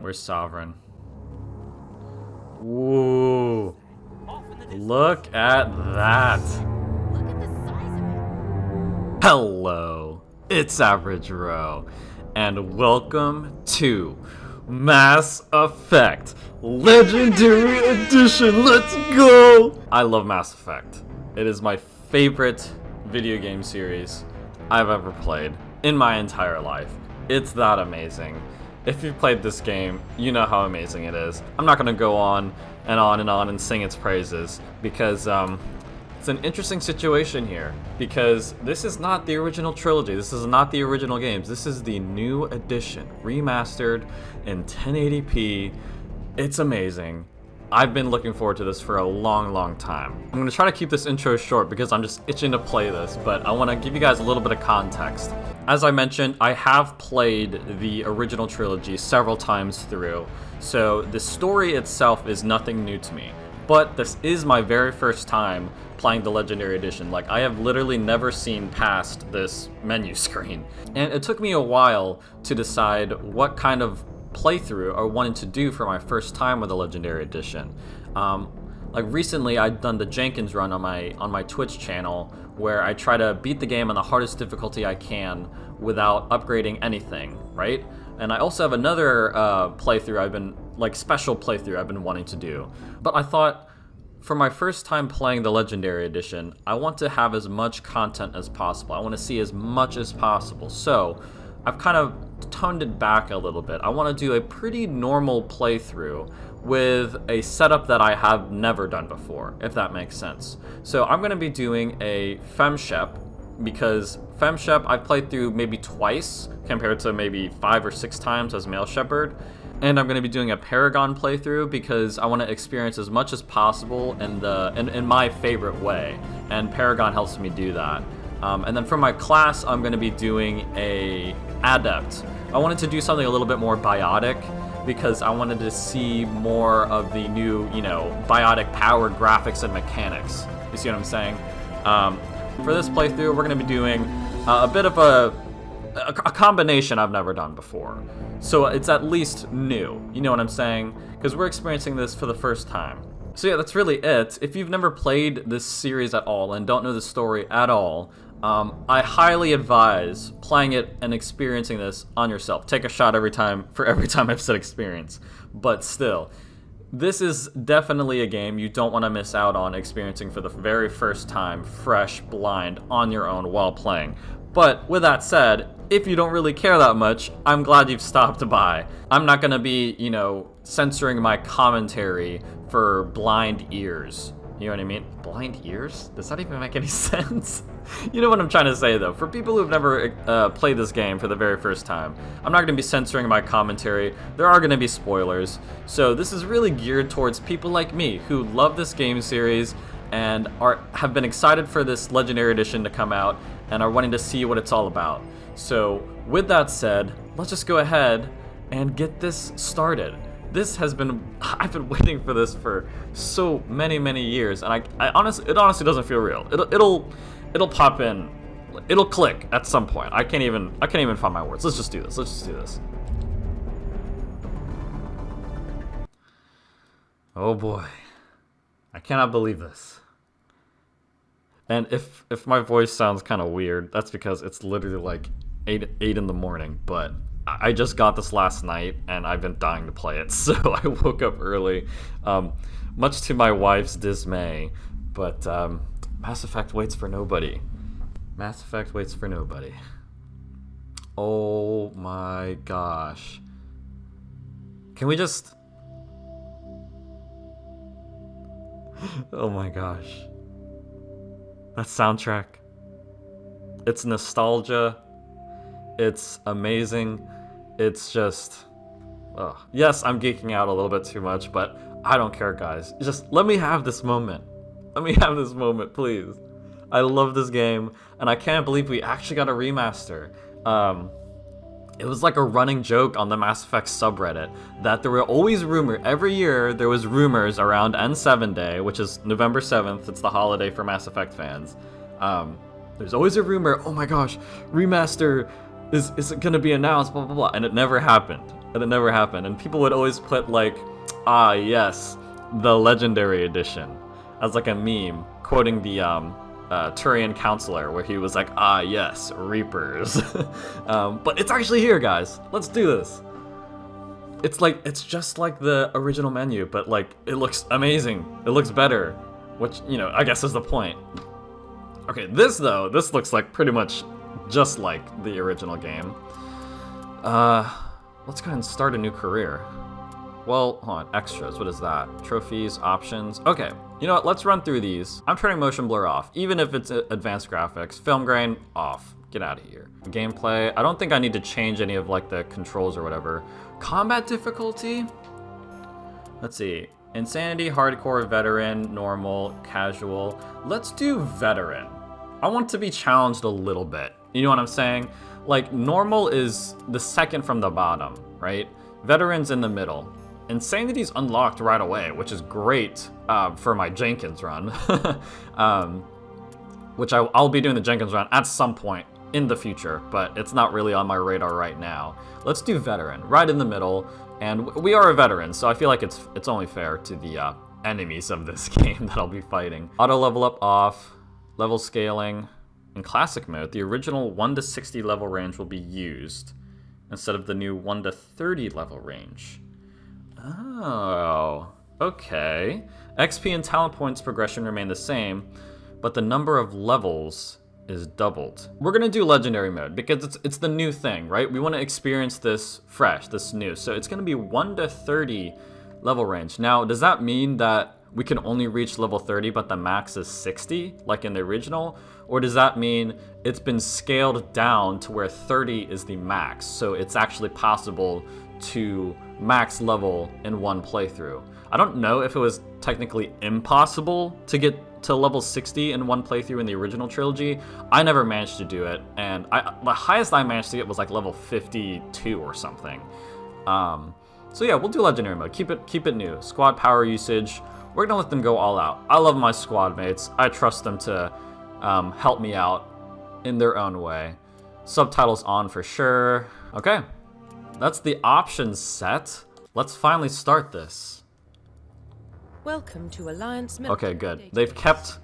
We're sovereign. Ooh. Look at that. Look at the size of it. Hello, it's Average Row, and welcome to Mass Effect Legendary Edition. Let's go! I love Mass Effect. It is my favorite video game series I've ever played in my entire life. It's that amazing. If you've played this game, you know how amazing it is. I'm not gonna go on and on and on and sing its praises because it's an interesting situation here, because this is not the original trilogy. This is not the original games. This is the new edition, remastered in 1080p. It's amazing. I've been looking forward to this for a long time. I'm gonna try to keep this intro short because I'm just itching to play this, but I wanna give you guys a little bit of context. As I mentioned, I have played the original trilogy several times through, so the story itself is nothing new to me. But this is my very first time playing the Legendary Edition. Like, I have literally never seen past this menu screen. And it took me a while to decide what kind of playthrough I wanted to do for my first time with the Legendary Edition. Like recently, I'd done the Jenkins run on my Twitch channel, where I try to beat the game on the hardest difficulty I can without upgrading anything, right? And I also have another special playthrough I've been wanting to do. But I thought, for my first time playing the Legendary Edition, I want to have as much content as possible. I want to see as much as possible. So I've kind of toned it back a little bit. I want to do a pretty normal playthrough with a setup that I have never done before, if that makes sense. So I'm going to be doing a FemShep, because FemShep I've played through maybe twice compared to maybe 5 or 6 times as Male Shepherd. And I'm going to be doing a Paragon playthrough because I want to experience as much as possible in my favorite way, and Paragon helps me do that. And then for my class, I'm going to be doing a Adept. I wanted to do something a little bit more biotic because I wanted to see more of the new, biotic power graphics and mechanics. You see what I'm saying? For this playthrough, we're going to be doing a bit of a combination I've never done before. So it's at least new, you know what I'm saying? Because we're experiencing this for the first time. So yeah, that's really it. If you've never played this series at all and don't know the story at all, I highly advise playing it and experiencing this on yourself. Take a shot every time I've said experience. But still, this is definitely a game you don't want to miss out on experiencing for the very first time, fresh, blind, on your own while playing. But with that said, if you don't really care that much, I'm glad you've stopped by. I'm not going to be, censoring my commentary for blind ears. You know what I mean? Blind ears? Does that even make any sense? You know what I'm trying to say, though. For people who've never played this game for the very first time, I'm not going to be censoring my commentary. There are going to be spoilers. So this is really geared towards people like me who love this game series and have been excited for this Legendary Edition to come out and are wanting to see what it's all about. So with that said, let's just go ahead and get this started. I've been waiting for this for so many years, and it honestly doesn't feel real. It'll pop in, it'll click at some point. I can't even find my words. Let's just do this. Oh boy, I cannot believe this. And if my voice sounds kind of weird, that's because it's literally like 8 in the morning, but I just got this last night, and I've been dying to play it, so I woke up early, much to my wife's dismay, but Mass Effect waits for nobody. Mass Effect waits for nobody. Oh my gosh. Can we just... Oh my gosh. That soundtrack. It's nostalgia. It's amazing. It's just... Yes, I'm geeking out a little bit too much, but I don't care, guys. Just let me have this moment. Let me have this moment, please. I love this game, and I can't believe we actually got a remaster. It was like a running joke on the Mass Effect subreddit that there were always rumors. Every year, there was rumors around N7 Day, which is November 7th. It's the holiday for Mass Effect fans. There's always a rumor, oh my gosh, remaster is going to be announced, blah, blah, blah. And it never happened. and it never happened. And people would always put like, ah yes, the Legendary Edition, as like a meme, quoting the Turian Counselor, where he was like, ah yes, Reapers. But it's actually here, guys. Let's do this. It's just like the original menu, but like it looks amazing. It looks better, which, you know, I guess is the point. Okay, this looks like pretty much just like the original game. Let's go ahead and start a new career. Well, hold on, extras, what is that? Trophies, options, okay. You know what, let's run through these. I'm turning motion blur off, even if it's advanced graphics. Film grain, off, get out of here. Gameplay, I don't think I need to change any of like the controls or whatever. Combat difficulty? Let's see, insanity, hardcore, veteran, normal, casual. Let's do veteran. I want to be challenged a little bit. You know what I'm saying? Like, normal is the second from the bottom, right? Veteran's in the middle. Insanity's unlocked right away, which is great for my Jenkins run. Which I'll be doing the Jenkins run at some point in the future, but it's not really on my radar right now. Let's do veteran, right in the middle. And we are a veteran, so I feel like it's only fair to the enemies of this game that I'll be fighting. Auto level up off, level scaling. In classic mode, the original 1 to 60 level range will be used instead of the new 1 to 30 level range. Oh, okay. XP and talent points progression remain the same, but the number of levels is doubled. We're gonna do legendary mode because it's the new thing, right? We want to experience this fresh, this new. So it's gonna be 1 to 30 level range. Now, does that mean that we can only reach level 30, but the max is 60, like in the original? Or does that mean it's been scaled down to where 30 is the max? So it's actually possible to max level in one playthrough. I don't know if it was technically impossible to get to level 60 in one playthrough in the original trilogy. I never managed to do it, and the highest I managed to get was like level 52 or something. So yeah, we'll do legendary mode. Keep it new. Squad power usage. We're gonna let them go all out. I love my squad mates. I trust them to help me out in their own way. Subtitles on for sure. Okay, that's the options set. Let's finally start this. Welcome to Alliance Okay, good. They've kept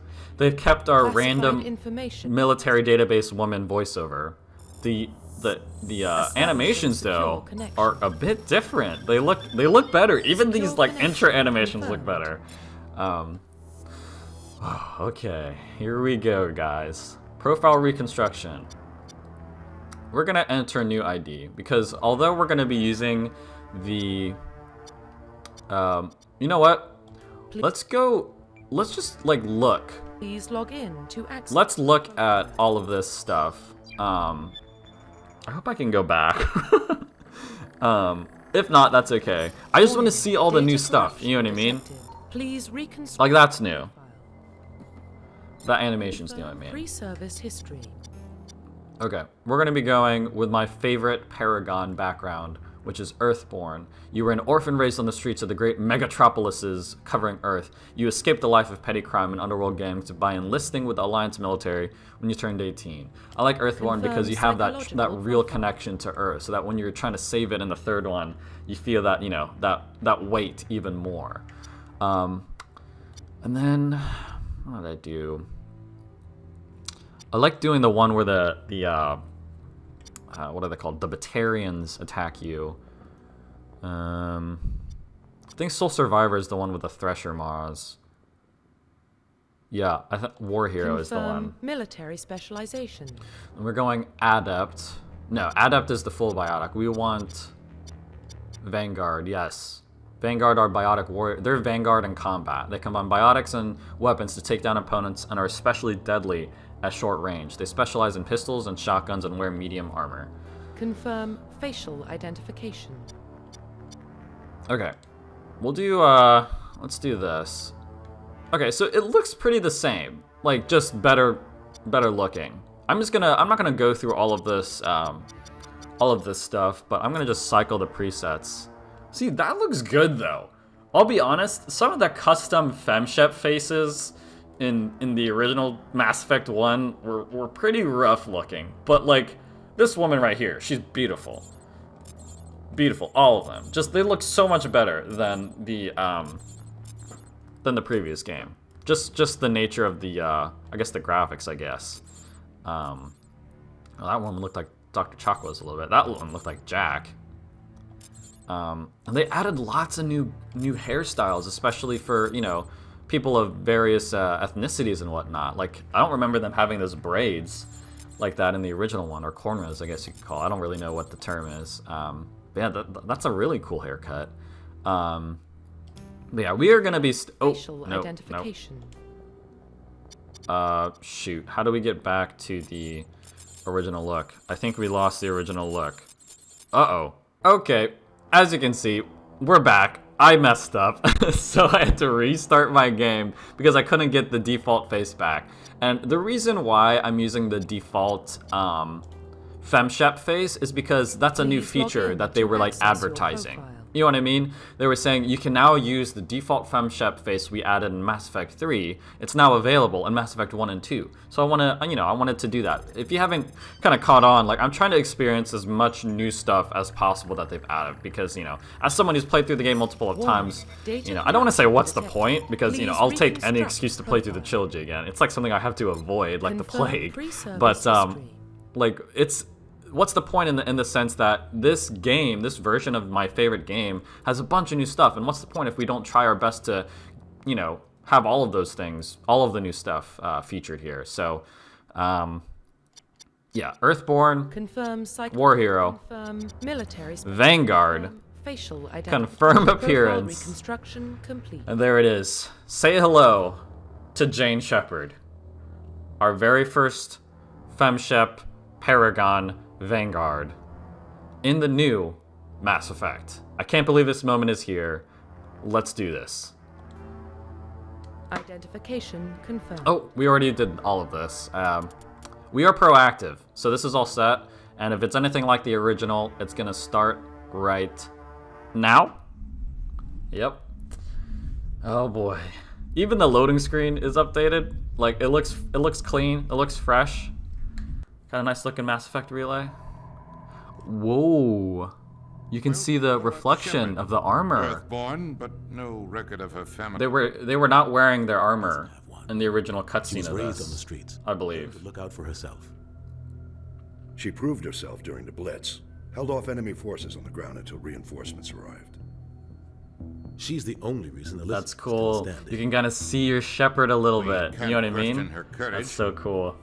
our random military database woman voiceover. The animations though are a bit different. They look better. Even these like intro animations look better. Okay, here we go, guys. Profile reconstruction. We're gonna enter a new ID because although we're gonna be using the, you know what? Let's just like look. Please log in to access. Let's look at all of this stuff. I hope I can go back. If not, that's okay. I just want to see all the new stuff, you know what I mean? Please reconstruct. Like, that's new. That animation's new, I mean. Pre-service history. Okay, we're gonna be going with my favorite Paragon background, which is Earthborn. You were an orphan raised on the streets of the great megatropolises covering Earth. You escaped the life of petty crime and underworld gangs by enlisting with the Alliance military when you turned 18. I like Earthborn because you have that real connection to Earth, so that when you're trying to save it in the third one, you feel that, you know, that weight even more. And then, what did I do? I like doing the one where the what are they called? The Batarians attack you. I think Soul Survivor is the one with the Thresher Mars. Yeah, I think War Hero is the one. Military specialization. And we're going Adept. No, Adept is the full biotic. We want Vanguard, yes. Vanguard are biotic warrior. They're Vanguard in combat. They combine biotics and weapons to take down opponents and are especially deadly at short range. They specialize in pistols and shotguns and wear medium armor. Confirm facial identification. Okay. We'll do, let's do this. Okay, so it looks pretty the same. Like, just better looking. I'm not gonna go through all of this stuff, but I'm gonna just cycle the presets. See, that looks good though. I'll be honest, some of the custom FemShep faces in the original Mass Effect 1 were pretty rough looking. But like, this woman right here, she's beautiful. beautiful, all of them. Just they look so much better than the previous game. Just the nature of the I guess the graphics, I guess. Well, that one looked like Dr. Chocola's a little bit. That one looked like Jack. And they added lots of new hairstyles, especially for, you know, people of various ethnicities and whatnot. Like, I don't remember them having those braids like that in the original one, or cornrows, I guess you could call it. I don't really know what the term is. But yeah, that's a really cool haircut. But yeah, we are gonna be Facial identification. Shoot, how do we get back to the original look? I think we lost the original look. Uh-oh. Okay, as you can see, we're back. I messed up, so I had to restart my game because I couldn't get the default face back. And the reason why I'm using the default FemShep face is because that's a new feature that they were like advertising. You know what I mean? They were saying you can now use the default FemShep face we added in Mass Effect 3. It's now available in Mass Effect 1 and 2. So I wanted to do that. If you haven't kind of caught on, like, I'm trying to experience as much new stuff as possible that they've added because, you know, as someone who's played through the game multiple times, you know, I don't want to say what's the point because, you know, I'll take any excuse to play through the trilogy again. It's like something I have to avoid, like the plague. But like, what's the point in the sense that this version of my favorite game, has a bunch of new stuff, and what's the point if we don't try our best to, you know, have all of those things, all of the new stuff featured here? So, yeah, Earthborn, War Hero, military, Vanguard, facial confirm appearance, reconstruction complete. And there it is. Say hello to Jane Shepard, our very first FemShep Paragon Vanguard in the new Mass Effect. I can't believe this moment is here. Let's do this. Identification confirmed. Oh, we already did all of this. We are proactive, so this is all set. And if it's anything like the original, it's gonna start right now. Yep. Oh boy. Even the loading screen is updated. Like, it looks clean. It looks fresh. Got a nice looking Mass Effect relay. Whoa. You can see the reflection of the armor. Earthborn, but no record of her family. They were not wearing their armor in the original cutscene of raised this, on the streets. I believe. Look out for herself. She proved herself during the Blitz, held off enemy forces on the ground until reinforcements arrived. She's the only reason the That's cool. You can kind of see your Shepard a little bit. You know what I mean? Her courage. That's so cool.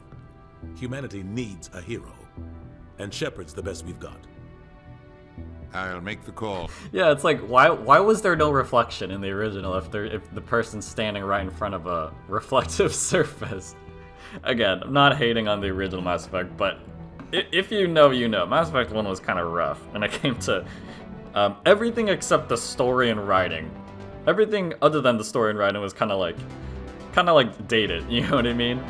Humanity needs a hero, and Shepard's the best we've got. I'll make the call. Yeah, it's like, why was there no reflection in the original if the person's standing right in front of a reflective surface? Again, I'm not hating on the original Mass Effect, but if you know, you know. Mass Effect 1 was kind of rough, and it came to everything except the story and writing. Everything other than the story and writing was kind of like dated, you know what I mean?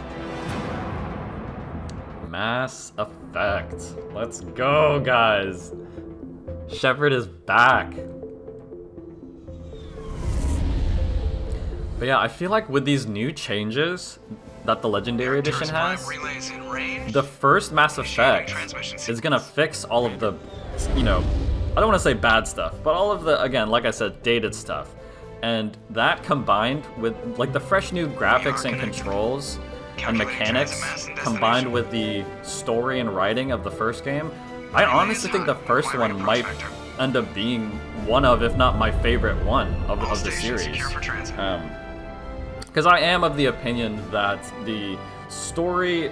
Mass Effect. Let's go, guys. Shepard is back. But yeah, I feel like with these new changes that the Legendary Edition has, the first Mass Effect is gonna fix all of the, you know, I don't want to say bad stuff, but all of the, again, like I said, dated stuff. And that combined with, like, the fresh new graphics and controls and mechanics, combined with the story and writing of the first game, I honestly think the first one might end up being one of, if not my favorite one of the series. Because I am of the opinion that the story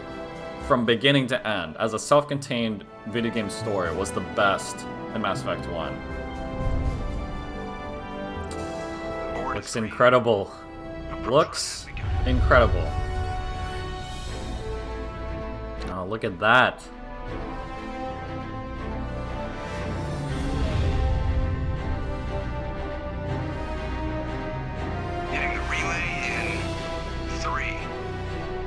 from beginning to end, as a self-contained video game story, was the best in Mass Effect 1. Looks incredible. Looks incredible. Oh, look at that. Hitting the relay in 3,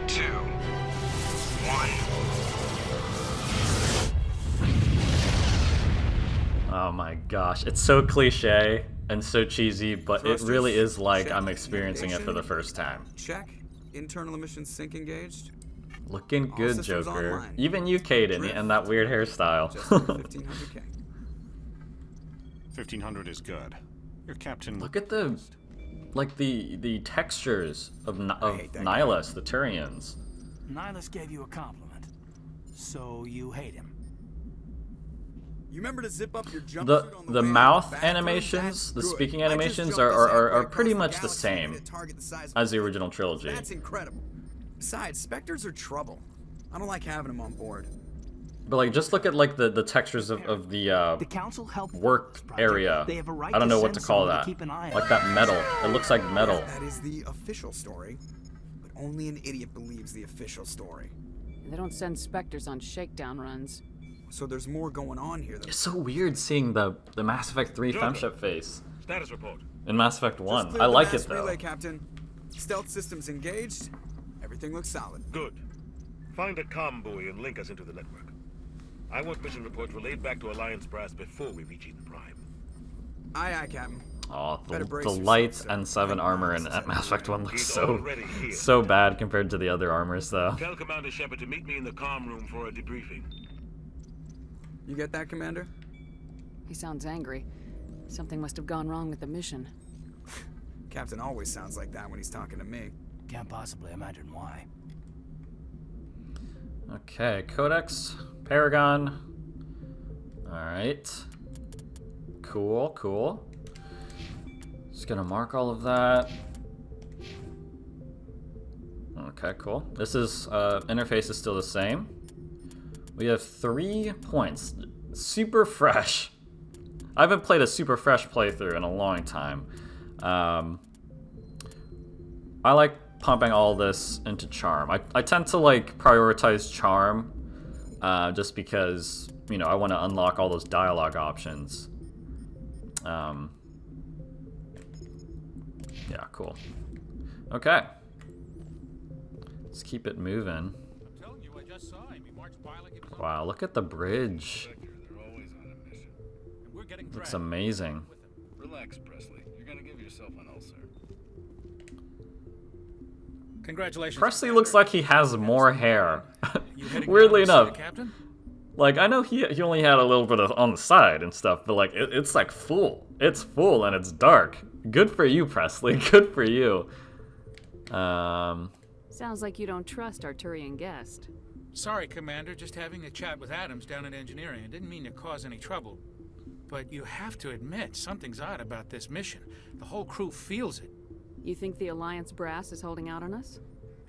2, 1. Oh my gosh, it's so cliche and so cheesy, but it really is like I'm experiencing it for the first time. Check. Internal emissions sync engaged. Looking good, Joker. Even you, Kaidan, and that weird hairstyle. Just 1500K. 1500 is good. Your captain... Look at the, like the textures of hate that Nihilus, the Turians. Nihilus gave you a compliment, so you hate him. You remember to zip up your jumpsuit on The way mouth to the bathroom? animations, the That's speaking good. I just animations jumped this are halfway pretty across much the galaxy same to target the size of as the a original planet. trilogy. That's incredible. Besides, Spectres are trouble. I don't like having them on board. But like, just look at like the textures of The council helped work this project. area. They have a right I don't to know what send to call someone that. keep an eye on Like it. that metal. It looks like metal. That is the official story, but only an idiot believes the official story. They don't send Spectres on shakedown runs. So there's more going on here than It's so weird seeing the Mass Effect 3 Joker. FemShep face Status report. in Mass Effect Just 1. cleared I the like mass it though. Relay, Captain. Stealth systems engaged. Everything looks solid. Good. Find a comm buoy and link us into the network. I want mission reports relayed back to Alliance brass before we reach Eden Prime. Aye, aye, Captain. Oh, Better brace the yourself, lights sir. and 7 armor in Hypnosis Mass Effect 1 looks He's so already here. so bad compared to the other armors though. Tell Commander Shepard to meet me in the comm room for a debriefing. You get that, Commander? He sounds angry. Something must have gone wrong with the mission. Captain always sounds like that when he's talking to me. Can't possibly imagine why. Okay, Codex, Paragon. Alright. Cool, cool. Just gonna mark all of that. Okay, cool. This is, interface is still the same. We have 3 points. Super fresh. I haven't played a super fresh playthrough in a long time. I like pumping all this into charm. I tend to like prioritize charm just because, you know, I want to unlock all those dialogue options. Yeah, cool. Okay. Let's keep it moving. Wow, look at the bridge. Looks amazing. Relax, Presley. You're gonna give yourself an ulcer. Congratulations. Presley looks like he has more hair. heading Weirdly down to enough. see the captain? Like, I know he only had a little bit of on the side and stuff, but like, it's like full. It's full and it's dark. Good for you, Presley. Good for you. Sounds like you don't trust our Turian guest. Sorry, Commander. Just having a chat with Adams down at engineering. I didn't mean to cause any trouble. But you have to admit, something's odd about this mission. The whole crew feels it. You think the Alliance brass is holding out on us?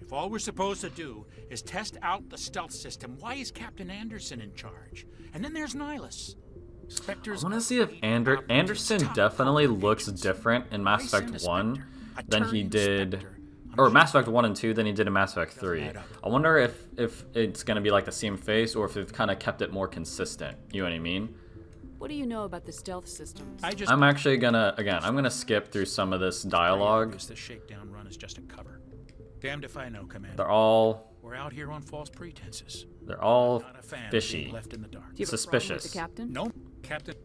If all we're supposed to do is test out the stealth system, why is Captain Anderson in charge? And then there's Nihilus. Spectres. I want to see if Anderson definitely looks different in Mass Effect 1 than he did, or Mass Effect 1 and 2 than he did in Mass Effect 3. I wonder if it's going to be like the same face or if they've kind of kept it more consistent. You know what I mean? What do you know about the stealth systems? I'm actually gonna, again, I'm gonna skip through some of this dialogue. The shakedown run is just a cover. Damned if I know, Commander. They're all... We're out here on false pretenses. They're all Not a fan of fishy. being left in the dark. Do you have a Suspicious. problem with the captain? No, Captain.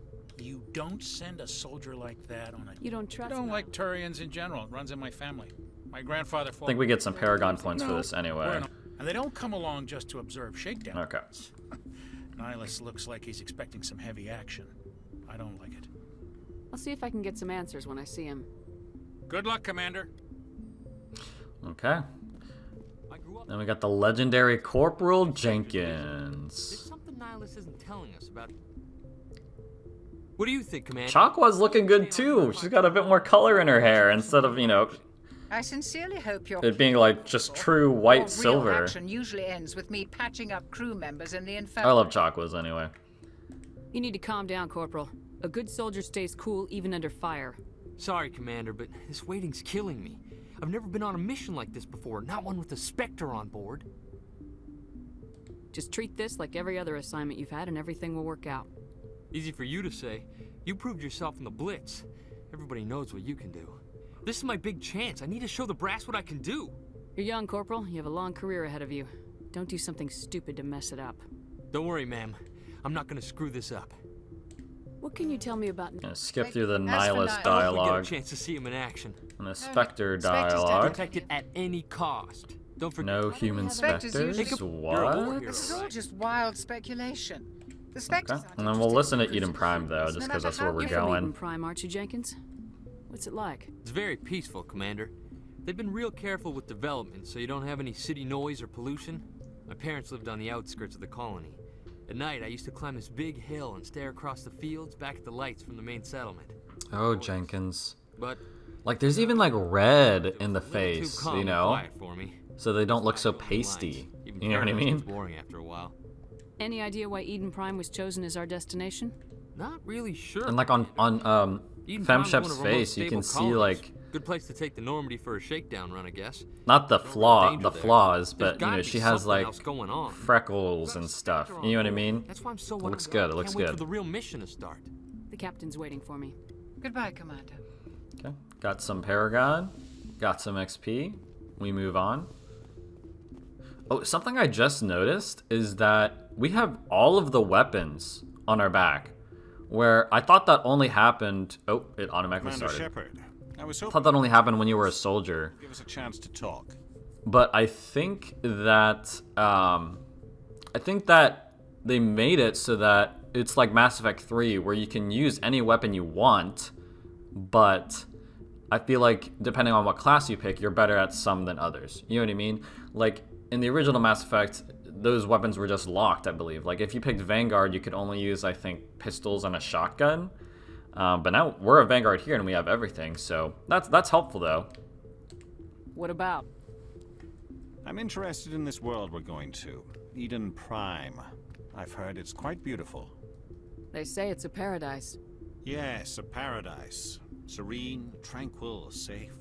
You don't send a soldier like that on a... You don't trust I don't him? like Turians in general. It runs in my family. My grandfather fought... I think we get some Paragon points for this anyway. And they don't come along just to observe shakedown. Okay. Nihilus looks like he's expecting some heavy action. I don't like it. I'll see if I can get some answers when I see him. Good luck, Commander. Okay. Then we got the legendary Corporal Jenkins. There's something Nihilus isn't telling us about... What do you think, Commander? Chakwa's looking good too. She's got a bit more color in her hair instead of, you know, I sincerely hope your it being like just true white real silver. action usually ends with me patching up crew members in the I infirmary. love Chakwas anyway. You need to calm down, Corporal. A good soldier stays cool even under fire. Sorry, Commander, but this waiting's killing me. I've never been on a mission like this before, not one with a Spectre on board. Just treat this like every other assignment you've had and everything will work out. Easy for you to say. You proved yourself in the Blitz. Everybody knows what you can do. This is my big chance. I need to show the brass what I can do. You're young, Corporal. You have a long career ahead of you. Don't do something stupid to mess it up. Don't worry, ma'am. I'm not gonna screw this up. What can you tell me about... Skip through the As for Nihilus Nihilus, dialogue. Get a chance to see him in action. And the Spectre Spectres dialogue. Protect it at any cost. Don't forget. No human Spectres specters? usually- What? This is all just wild speculation. The Spectres Okay. And then we'll listen to Eden Prime, though, just because that's where we're You're from going. Eden Prime, aren't you, Jenkins? What's it like? It's very peaceful, Commander. They've been real careful with development, so you don't have any city noise or pollution. My parents lived on the outskirts of the colony. At night, I used to climb this big hill and stare across the fields back at the lights from the main settlement. Oh, Jenkins. But like, there's even like red in the too face, calm you and know, quiet for me. so they don't look so pasty. Even You know what I Paragon mean? was boring after a while. Any idea why Eden Prime was chosen as our destination? Not really sure. And like on Eden Prime's one FemShep's of our most face, you stable can see colonies. like Good place to take the Normandy for a shakedown run, I guess. not the danger there. flaws, There's but you gotta know be she has something like else going on. freckles and stuff. You know what I mean? That's why I'm so It looks wound good. up. It looks Can't wait for good. the real mission to start. The captain's waiting for me. Goodbye, Commander. Okay. Got some Paragon. Got some XP. We move on. Oh, something I just noticed is that we have all of the weapons on our back, where I thought that only happened. Oh, it automatically Commander started. Shepard, I was I hoping thought that only happened when you were a soldier. give us a chance to talk. But I think that they made it so that it's like Mass Effect 3, where you can use any weapon you want, but I feel like depending on what class you pick, you're better at some than others. You know what I mean? Like in the original Mass Effect, those weapons were just locked, I believe. Like if you picked Vanguard, you could only use, I think, pistols and a shotgun. But now we're a Vanguard here and we have everything, so that's helpful though. What about? I'm interested in this world we're going to, Eden Prime. I've heard it's quite beautiful. They say it's a paradise. Yes, a paradise. Serene, tranquil, safe.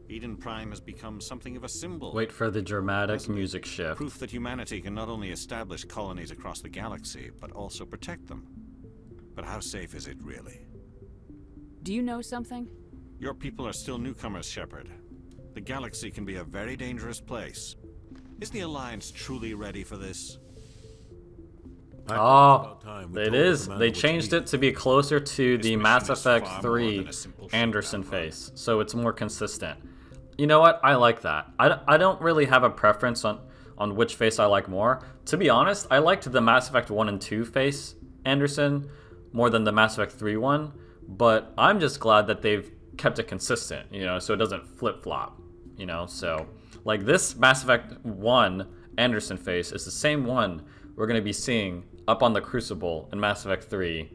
Eden Prime has become something of a symbol. Wait for the dramatic music shift. Proof that humanity can not only establish colonies across the galaxy, but also protect them. But how safe is it really? Do you know something? Your people are still newcomers, Shepard. The galaxy can be a very dangerous place. Is the Alliance truly ready for this? Oh, it is. They changed it to be closer to the Mass Effect 3 Anderson face, so it's more consistent. You know what? I like that. I don't really have a preference on which face I like more. To be honest, I liked the Mass Effect 1 and 2 face Anderson more than the Mass Effect 3 one, but I'm just glad that they've kept it consistent, you know, so it doesn't flip-flop, you know? So, like, this Mass Effect 1 Anderson face is the same one we're going to be seeing up on the Crucible in Mass Effect 3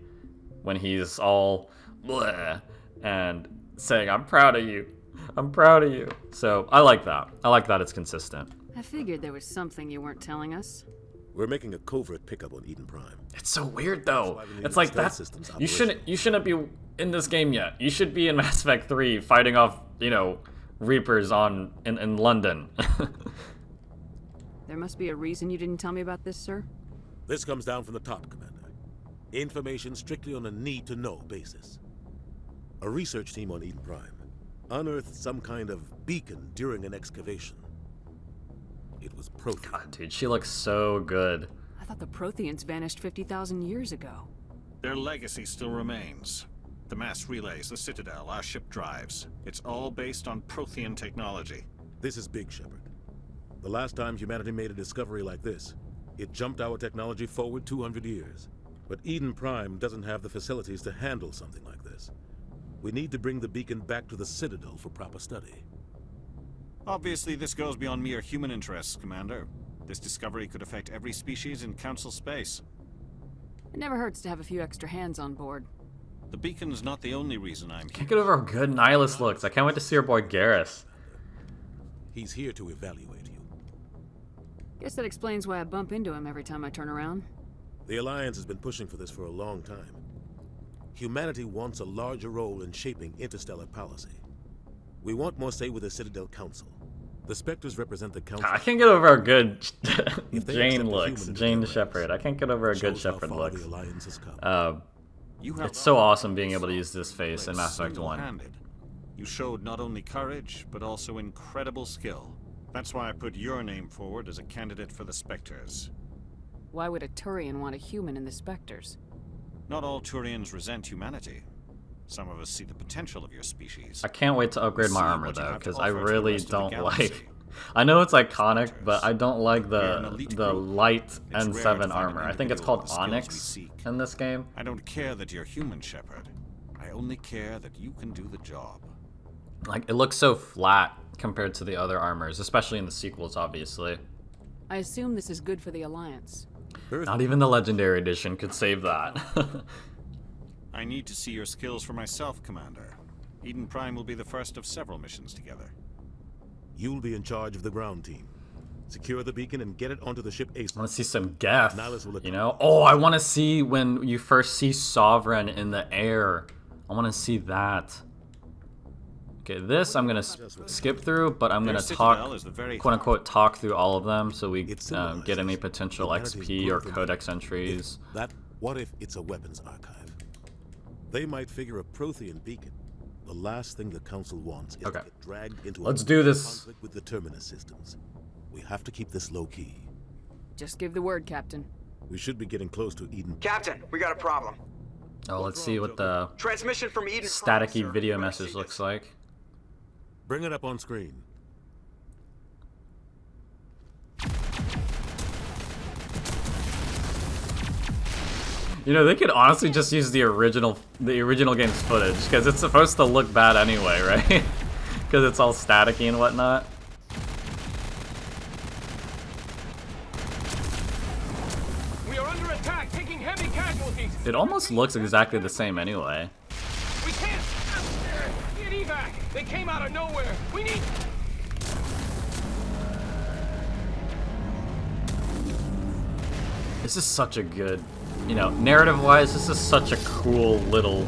when he's all bleh and saying, I'm proud of you. I'm proud of you. So I like that. I like that it's consistent. I figured there was something you weren't telling us. We're making a covert pickup on Eden Prime. It's so weird though. It's like that. You shouldn't be in this game yet. You should be in Mass Effect 3 fighting off, you know, Reapers in London. There must be a reason you didn't tell me about this, sir. This comes down from the top, Commander. Information strictly on a need-to-know basis. A research team on Eden Prime unearthed some kind of beacon during an excavation. It was Prothean. God, dude, she looks so good. I thought the Protheans vanished 50,000 years ago. Their legacy still remains. The mass relays, the Citadel, our ship drives. It's all based on Prothean technology. This is big, Shepard. The last time humanity made a discovery like this, it jumped our technology forward 200 years. But Eden Prime doesn't have the facilities to handle something like this. We need to bring the beacon back to the Citadel for proper study. Obviously, this goes beyond mere human interests, Commander. This discovery could affect every species in Council space. It never hurts to have a few extra hands on board. The beacon's not the only reason I'm here. Can't get over how good Nihilus looks. I can't wait to see our boy Garrus. He's here to evaluate you. Guess that explains why I bump into him every time I turn around. The Alliance has been pushing for this for a long time. Humanity wants a larger role in shaping interstellar policy. We want more say with the Citadel Council. The Spectres represent the Council. I can't get over how good Jane looks. Jane Shepard. I can't get over how good Shepard looks. It's so awesome being able to use this face in Mass Effect 1. You showed not only courage, but also incredible skill. That's why I put your name forward as a candidate for the Spectres. Why would a Turian want a human in the Spectres? Not all Turians resent humanity. Some of us see the potential of your species. I can't wait to upgrade my armor though, because I really don't like I know it's iconic, but I don't like the light N7 armor. I think it's called Onyx in this game. I don't care that you're human, Shepard. I only care that you can do the job. Like, it looks so flat compared to the other armors, especially in the sequels, obviously. I assume this is good for the Alliance. Not even the Legendary Edition could save that. I need to see your skills for myself, Commander. Eden Prime will be the first of several missions together. You'll be in charge of the ground team. Secure the beacon and get it onto the ship ASAP. I want to see some Geth, you know? Oh, I want to see when you first see Sovereign in the air. I want to see that. Okay, this I'm going to skip through, but I'm going to talk, quote-unquote, talk through all of them so we get any potential XP or codex entries. What if it's a weapons archive? They might figure a Prothean beacon. The last thing the Council wants is to get dragged into Let's do this. Conflict with the Terminus systems. We have to keep this low-key. Just give the word, Captain. We should be getting close to Eden. Captain, we got a problem. Oh, let's see what the transmission from Eden staticky video message looks like. Bring it up on screen. You know, they could honestly just use the original game's footage, because it's supposed to look bad anyway, right? Because it's all staticky and whatnot. We are under attack, taking heavy casualties. It almost looks exactly the same anyway. We can't get evac. They came out of nowhere. We need. This is such a good, you know, narrative-wise, this is such a cool little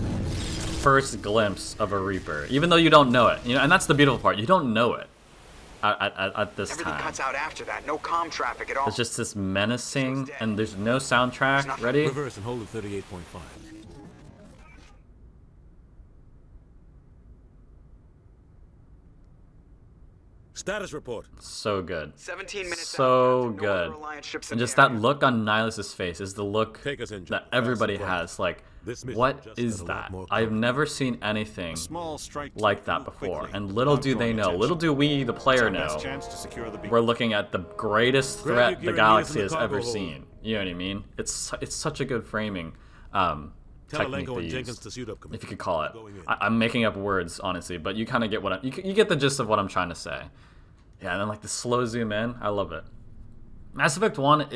first glimpse of a Reaper, even though you don't know it. You know, and that's the beautiful part. You don't know it at this Everything time. cuts out after that. No comm traffic at all. It's just this menacing, and there's no soundtrack. Ready? Reverse and hold at 38.5. Status report. So good. 17 minutes so out, good. No Alliance ships in And just the that look on Nihilus's face is the look that everybody has. Like, what is that? I've never seen anything like that before. And little do they know, little do we, the player, know, we're looking at the greatest threat the galaxy has ever seen. You know what I mean? It's such a good framing technique they use, if you could call it. I'm making up words, honestly, but you kind of get what you get the gist of what I'm trying to say. Yeah, and then like the slow zoom in, I love it. Mass Effect 1,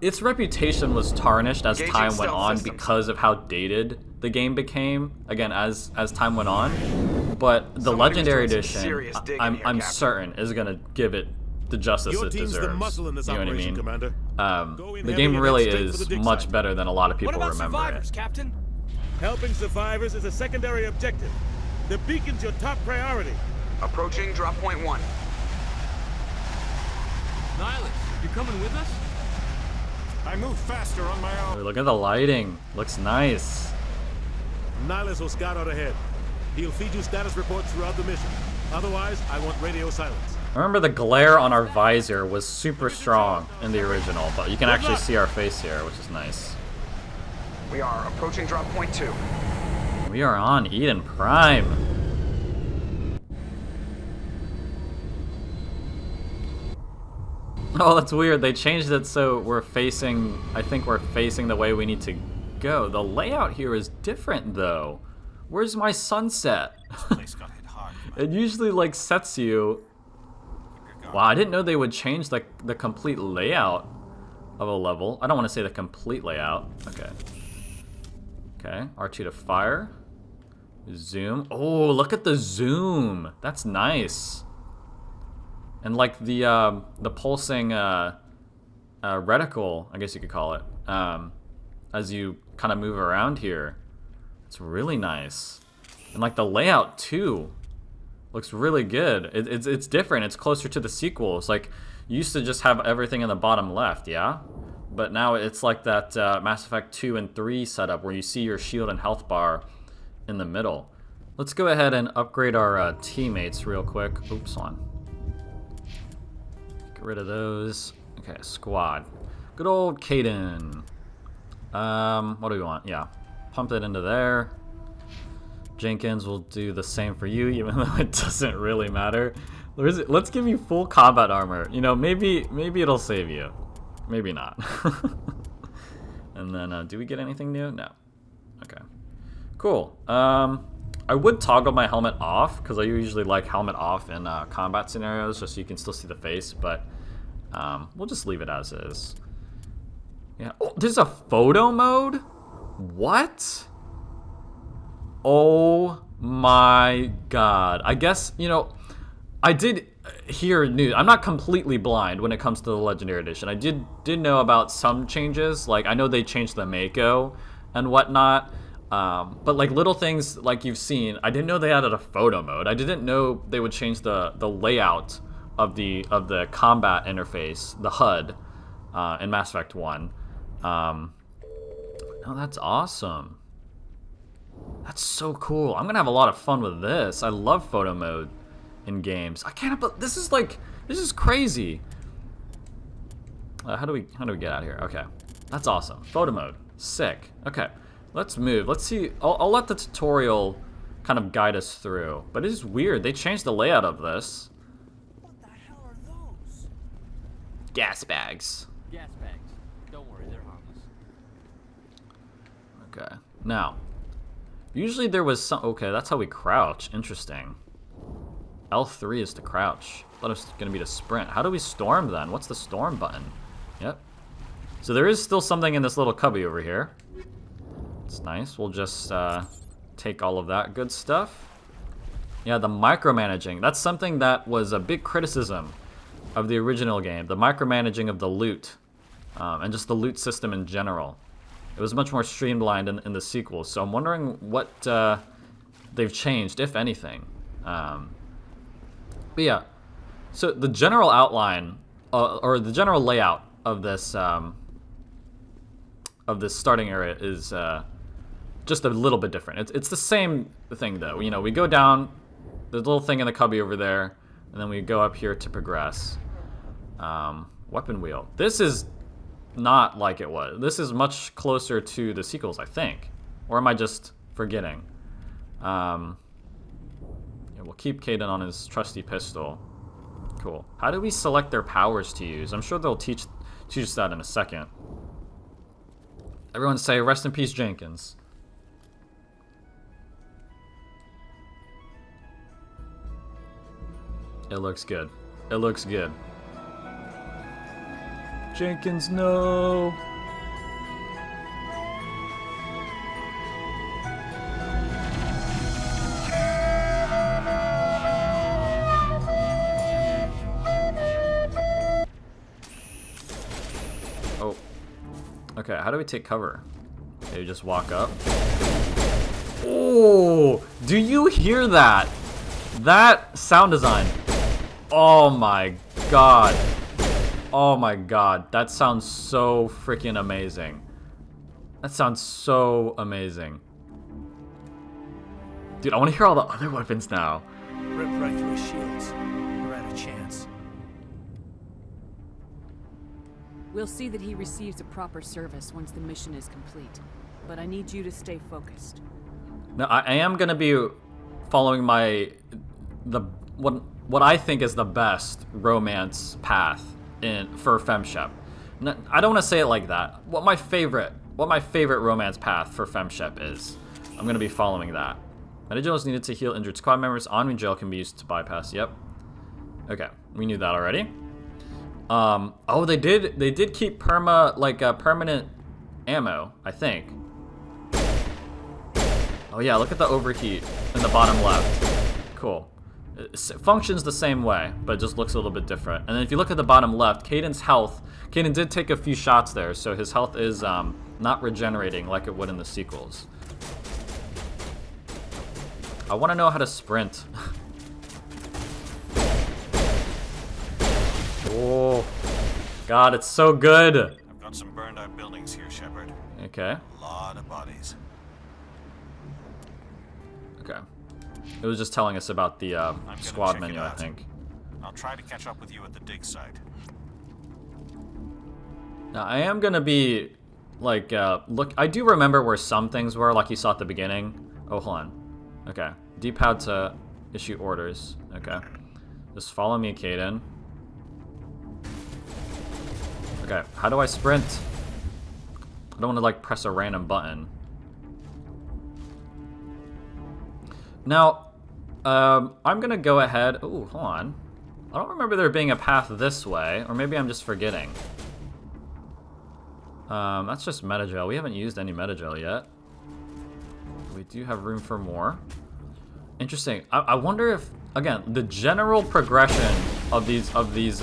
its reputation was tarnished as time went on because of how dated the game became, again, as time went on. But the Legendary Edition, I'm certain, is going to give it the justice it deserves. You know what I mean? The game really is much better than a lot of people remember it. Captain? Helping survivors is a secondary objective. The beacon's your top priority. Approaching drop point 1. Nihilus, you coming with us? I move faster on my own. Look at the lighting. Looks nice. Nihilus will scout out ahead. He'll feed you status reports throughout the mission. Otherwise, I want radio silence. I remember the glare on our visor was super strong in the original, but you can actually see our face here, which is nice. We are approaching drop point 2. We are on Eden Prime. Oh, that's weird. They changed it so we're facing, I think we're facing the way we need to go. The layout here is different, though. Where's my sunset? It usually, like, sets you... Wow, I didn't know they would change, like, the complete layout of a level. I don't want to say the complete layout. Okay. Okay, R2 to fire. Zoom. Oh, look at the zoom. That's nice. And like the pulsing reticle, I guess you could call it, as you kind of move around here. It's really nice. And like the layout too looks really good. It's different. It's closer to the sequels. Like, you used to just have everything in the bottom left, yeah? But now it's like that Mass Effect 2 and 3 setup where you see your shield and health bar in the middle. Let's go ahead and upgrade our teammates real quick. Oops, on. Get rid of those. Okay, squad. Good old Kaidan. What do we want? Yeah, pump it into there. Jenkins will do the same for you, even though it doesn't really matter. Let's give you full combat armor. You know, maybe it'll save you. Maybe not. And then, do we get anything new? No. Okay. Cool. I would toggle my helmet off, because I usually like helmet off in combat scenarios, just so you can still see the face, but we'll just leave it as is. Yeah. Oh, there's a photo mode? What? Oh my god. I guess, you know, I did hear news. I'm not completely blind when it comes to the Legendary Edition. I did know about some changes. Like, I know they changed the Mako and whatnot. But like little things like you've seen, I didn't know they added a photo mode. I didn't know they would change the layout of the combat interface, the HUD, in Mass Effect 1. Oh, that's awesome. That's so cool. I'm gonna have a lot of fun with this. I love photo mode in games. I can't, but this is crazy. How do we get out of here? Okay, that's awesome. Photo mode, sick. Okay, let's move. Let's see. I'll let the tutorial kind of guide us through. But it is weird. They changed the layout of this. What the hell are those? Gas bags. Gas bags. Don't worry, they're harmless. Okay. Now, usually there was some. Okay, that's how we crouch. Interesting. L3 is to crouch. I thought it was going to be to sprint. How do we storm then? What's the storm button? Yep. So there is still something in this little cubby over here. It's nice. We'll just take all of that good stuff. Yeah, the micromanaging. That's something that was a big criticism of the original game. The micromanaging of the loot. And just the loot system in general. It was much more streamlined in the sequel. So I'm wondering what they've changed, if anything. But yeah, so the general outline, or the general layout of this starting area is just a little bit different. It's the same thing though. You know, we go down, there's a little thing in the cubby over there, and then we go up here to progress. Weapon wheel. This is not like it was. This is much closer to the sequels, I think. Or am I just forgetting? We'll keep Kaidan on his trusty pistol. Cool. How do we select their powers to use? I'm sure they'll teach us that in a second. Everyone say, rest in peace, Jenkins. It looks good. It looks good. Jenkins, no! Okay, how do we take cover? Okay, we just walk up. Oh, do you hear that? That sound design. Oh my god. Oh my god. That sounds so freaking amazing. That sounds so amazing. Dude, I want to hear all the other weapons now. Rip right through his shields. We're at a chance. We'll see that he receives a proper service once the mission is complete. But I need you to stay focused. Now, I am going to be following what I think is the best romance path for FemShep. Now, I don't want to say it like that. What my favorite romance path for FemShep is, I'm going to be following that. Medi-gel is needed to heal injured squad members. Omni gel can be used to bypass. Yep. Okay, we knew that already. Oh, they did keep permanent ammo, I think. Oh yeah, look at the overheat in the bottom left. Cool. It functions the same way, but it just looks a little bit different. And then if you look at the bottom left, Kaidan's health, Kaidan did take a few shots there, so his health is not regenerating like it would in the sequels. I want to know how to sprint. Oh, God, it's so good. I've got some burned out buildings here, Shepard. Okay. A lot of bodies. Okay. It was just telling us about the squad menu, I think. I'll try to catch up with you at the dig site. Now, I am gonna be, like, look, I do remember where some things were, like you saw at the beginning. Oh, hold on. Okay. D-pad to issue orders. Okay. Just follow me, Kaidan. Okay, how do I sprint? I don't want to like press a random button. Now, I'm gonna go ahead. Ooh, hold on. I don't remember there being a path this way, or maybe I'm just forgetting. That's just metagel. We haven't used any metagel yet. We do have room for more. Interesting. I wonder if, again, the general progression of these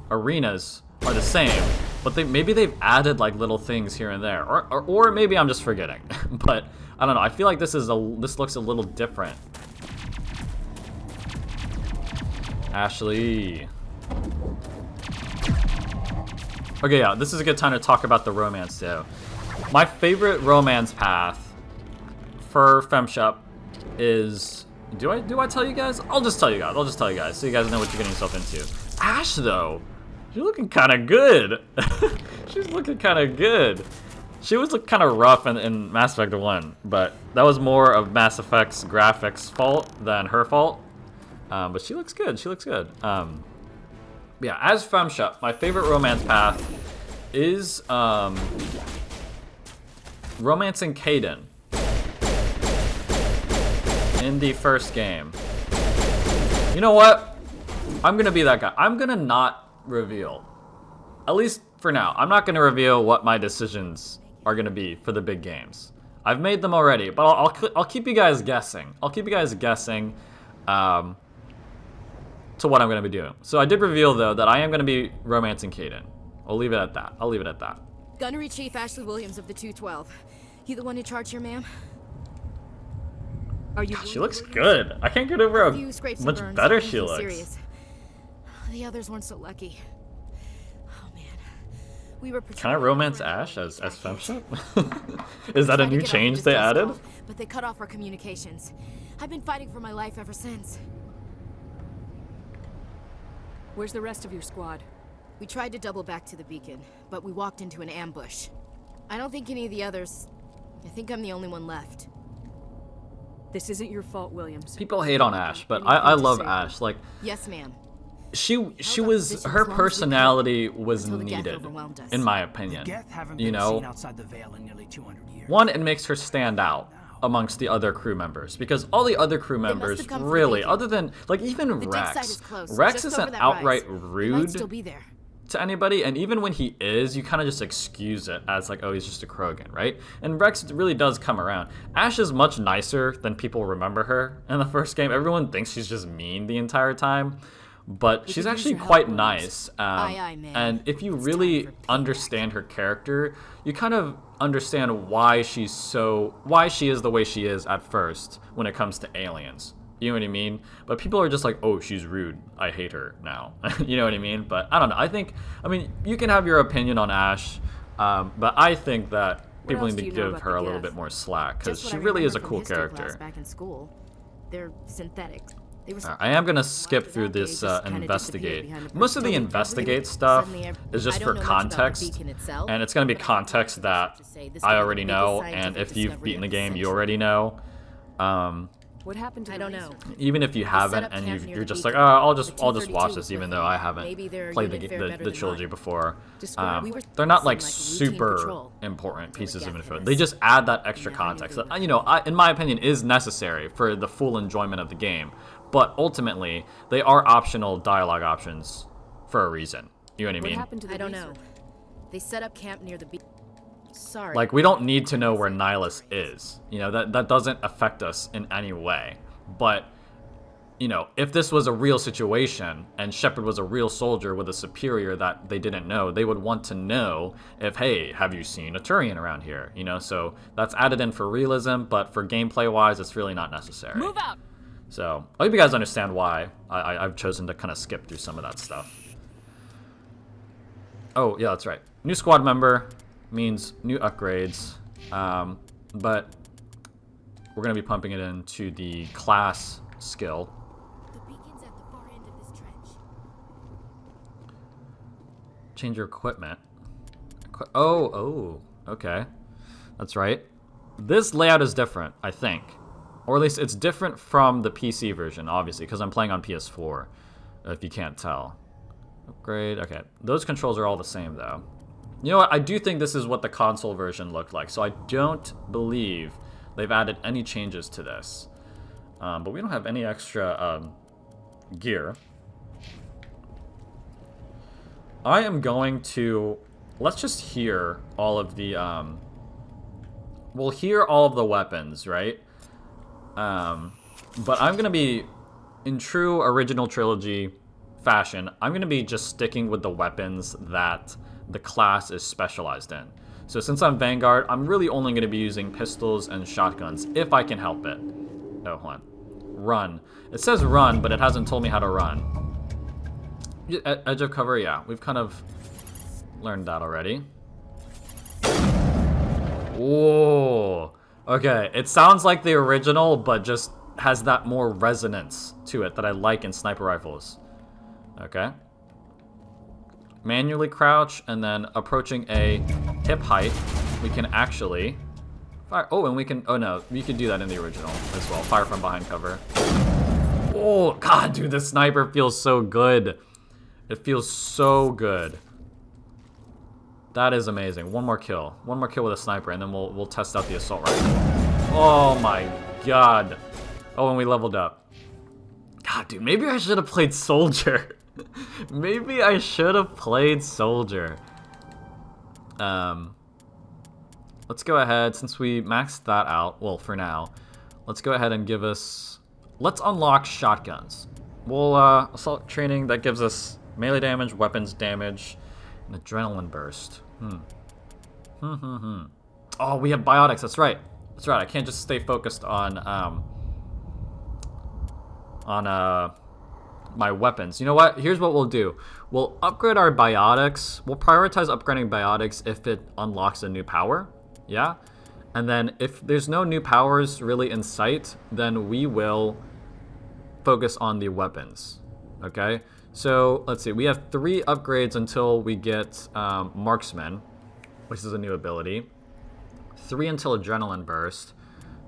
arenas are the same, but maybe they've added like little things here and there, or maybe I'm just forgetting. But I don't know. I feel like this looks a little different. Ashley. Okay, yeah, this is a good time to talk about the romance too. My favorite romance path for FemShep is, do I tell you guys? I'll just tell you guys so you guys know what you're getting yourself into. Ash though, she's looking kind of good. She's looking kind of good. She was looking kind of rough in Mass Effect 1, but that was more of Mass Effect's graphics fault than her fault. But she looks good. She looks good. Yeah, as FemShep, my favorite romance path is romancing Kaidan in the first game. You know what? I'm gonna be that guy. I'm gonna not reveal, at least for now. I'm not gonna reveal what my decisions are gonna be for the big games. I've made them already, but I'll keep you guys guessing. I'll keep you guys guessing. To what I'm going to be doing. So I did reveal, though, that I am going to be romancing Kaidan. I'll leave it at that. I'll leave it at that. Gunnery Chief Ashley Williams of the 212. You the one in charge here, ma'am? Are you? She looks good. I can't get over how much better she looks. Serious. The others weren't so lucky. Oh man, we were. Can I romance Ash as FemShep? Is that a new change they added? But they cut off our communications. I've been fighting for my life ever since. Where's the rest of your squad? We tried to double back to the beacon, but we walked into an ambush. I don't think any of the others... I think I'm the only one left. This isn't your fault, Williams. People hate on Ash, but I love Ash. Like, yes, ma'am. She was, her personality was needed, in my opinion. You know, one, it makes her stand out amongst the other crew members, because all the other crew members really, other than like even Rex isn't outright rude to anybody, and even when he is, you kind of just excuse it as like, oh, he's just a Krogan, right? And Rex really does come around. Ash is much nicer than people remember her in the first game. Everyone thinks she's just mean the entire time, but she's actually quite nice. And if you really understand her character, you kind of understand why she is the way she is at first when it comes to aliens. You know what I mean? But people are just like, oh, she's rude, I hate her now. You know what I mean? But I don't know. I mean, you can have your opinion on Ash, but I think that people need to give her a little bit more slack, because she really is a cool character. Back in school, they're synthetic. I am going to skip through this investigate. Most of the investigate stuff is just for context, and it's going to be context that I already know, and if you've beaten the game, you already know. What happened to I don't know. Even if you haven't, and you're just like, oh, I'll just watch this, even though I haven't played the trilogy before. They're not like super important pieces of info. They just add that extra context that, you know, in my opinion, is necessary for the full enjoyment of the game. But ultimately, they are optional dialogue options for a reason. You know what I mean? What happened to the I don't know. They set up camp near the beach. Sorry. Like, we don't need to know where Nihilus is. You know, that doesn't affect us in any way. But, you know, if this was a real situation and Shepard was a real soldier with a superior that they didn't know, they would want to know if, hey, have you seen a Turian around here? You know, so that's added in for realism, but for gameplay-wise, it's really not necessary. Move out! So, I hope you guys understand why I've chosen to kind of skip through some of that stuff. Oh, yeah, that's right. New squad member means new upgrades, but we're going to be pumping it into the class skill. The beacon's at the far end of this trench. Change your equipment. Oh, okay. That's right. This layout is different, I think. Or at least it's different from the PC version, obviously, because I'm playing on PS4, if you can't tell. Upgrade, okay. Those controls are all the same, though. You know what? I do think this is what the console version looked like, so I don't believe they've added any changes to this. But we don't have any extra gear. I am going to... Let's just hear all of the... we'll hear all of the weapons, right? But I'm going to be, in true original trilogy fashion, I'm going to be just sticking with the weapons that the class is specialized in. So since I'm Vanguard, I'm really only going to be using pistols and shotguns, if I can help it. Oh, hold on. Run. It says run, but it hasn't told me how to run. Edge of cover, yeah. We've kind of learned that already. Whoa. Okay, it sounds like the original, but just has that more resonance to it that I like in sniper rifles. Okay. Manually crouch, and then approaching a hip height, we can actually fire. Oh, and we can, oh no, we could do that in the original as well. Fire from behind cover. Oh, God, dude, this sniper feels so good. It feels so good. That is amazing. One more kill. One more kill with a sniper, and then we'll test out the assault rifle. Oh my God. Oh, and we leveled up. God, dude, maybe I should have played Soldier. Maybe I should have played Soldier. Let's go ahead, since we maxed that out, well, for now, let's go ahead and give us... Let's unlock shotguns. We'll, assault training, that gives us melee damage, weapons damage, and adrenaline burst. Oh, we have biotics, that's right. That's right, I can't just stay focused on my weapons. You know what? Here's what we'll do. We'll upgrade our biotics. We'll prioritize upgrading biotics if it unlocks a new power. Yeah? And then if there's no new powers really in sight, then we will focus on the weapons. Okay? So, let's see. We have 3 upgrades until we get Marksman, which is a new ability. 3 until Adrenaline Burst.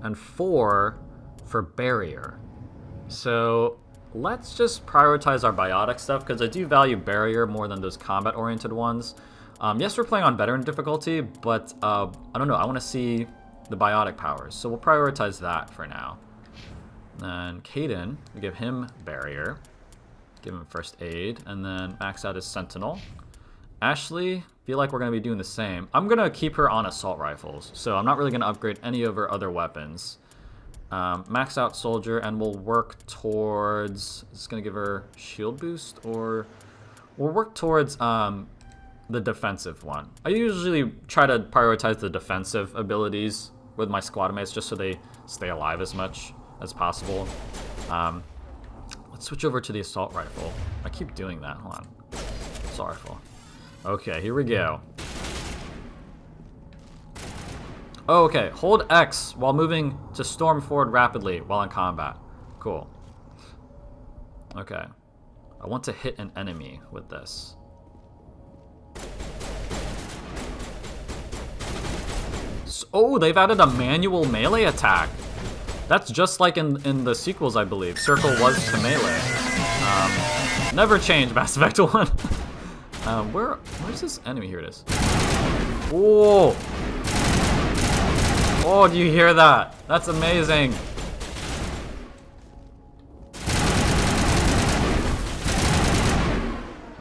And 4 for Barrier. So, let's just prioritize our biotic stuff, because I do value Barrier more than those combat-oriented ones. Yes, we're playing on veteran difficulty, but I don't know. I want to see the biotic powers, so we'll prioritize that for now. And Kaidan, we give him Barrier, give him First Aid, and then max out his Sentinel. Ashley, feel like we're going to be doing the same. I'm going to keep her on assault rifles, so I'm not really going to upgrade any of her other weapons. Max out Soldier, and we'll work towards... Is this going to give her shield boost, or... We'll work towards the defensive one. I usually try to prioritize the defensive abilities with my squad mates just so they stay alive as much as possible. Let's switch over to the assault rifle. I keep doing that. Hold on. Assault rifle. Okay, here we go. Oh, okay. Hold X while moving to storm forward rapidly while in combat. Cool. Okay. I want to hit an enemy with this. Oh, they've added a manual melee attack. That's just like in the sequels, I believe. Circle was to melee. Never changed, Mass Effect 1. Where's this enemy? Here it is. Whoa. Oh, do you hear that? That's amazing.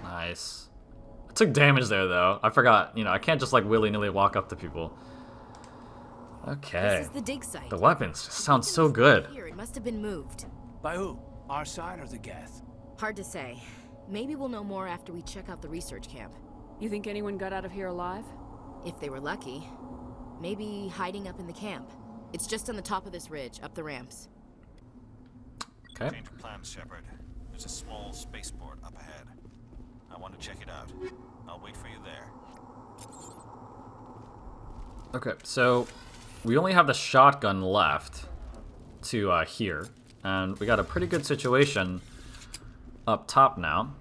Nice. I took damage there, though. I forgot. You know, I can't just like willy-nilly walk up to people. Okay. This is the dig site. The weapons just sound so good. Here, it must have been moved. By who? Our side or the Geth? Hard to say. Maybe we'll know more after we check out the research camp. You think anyone got out of here alive? If they were lucky. Maybe hiding up in the camp. It's just on the top of this ridge, up the ramps. Okay. Change of plans, Shepard. There's a small spaceport up ahead. I want to check it out. I'll wait for you there. Okay, so we only have the shotgun left to here, and we got a pretty good situation up top now.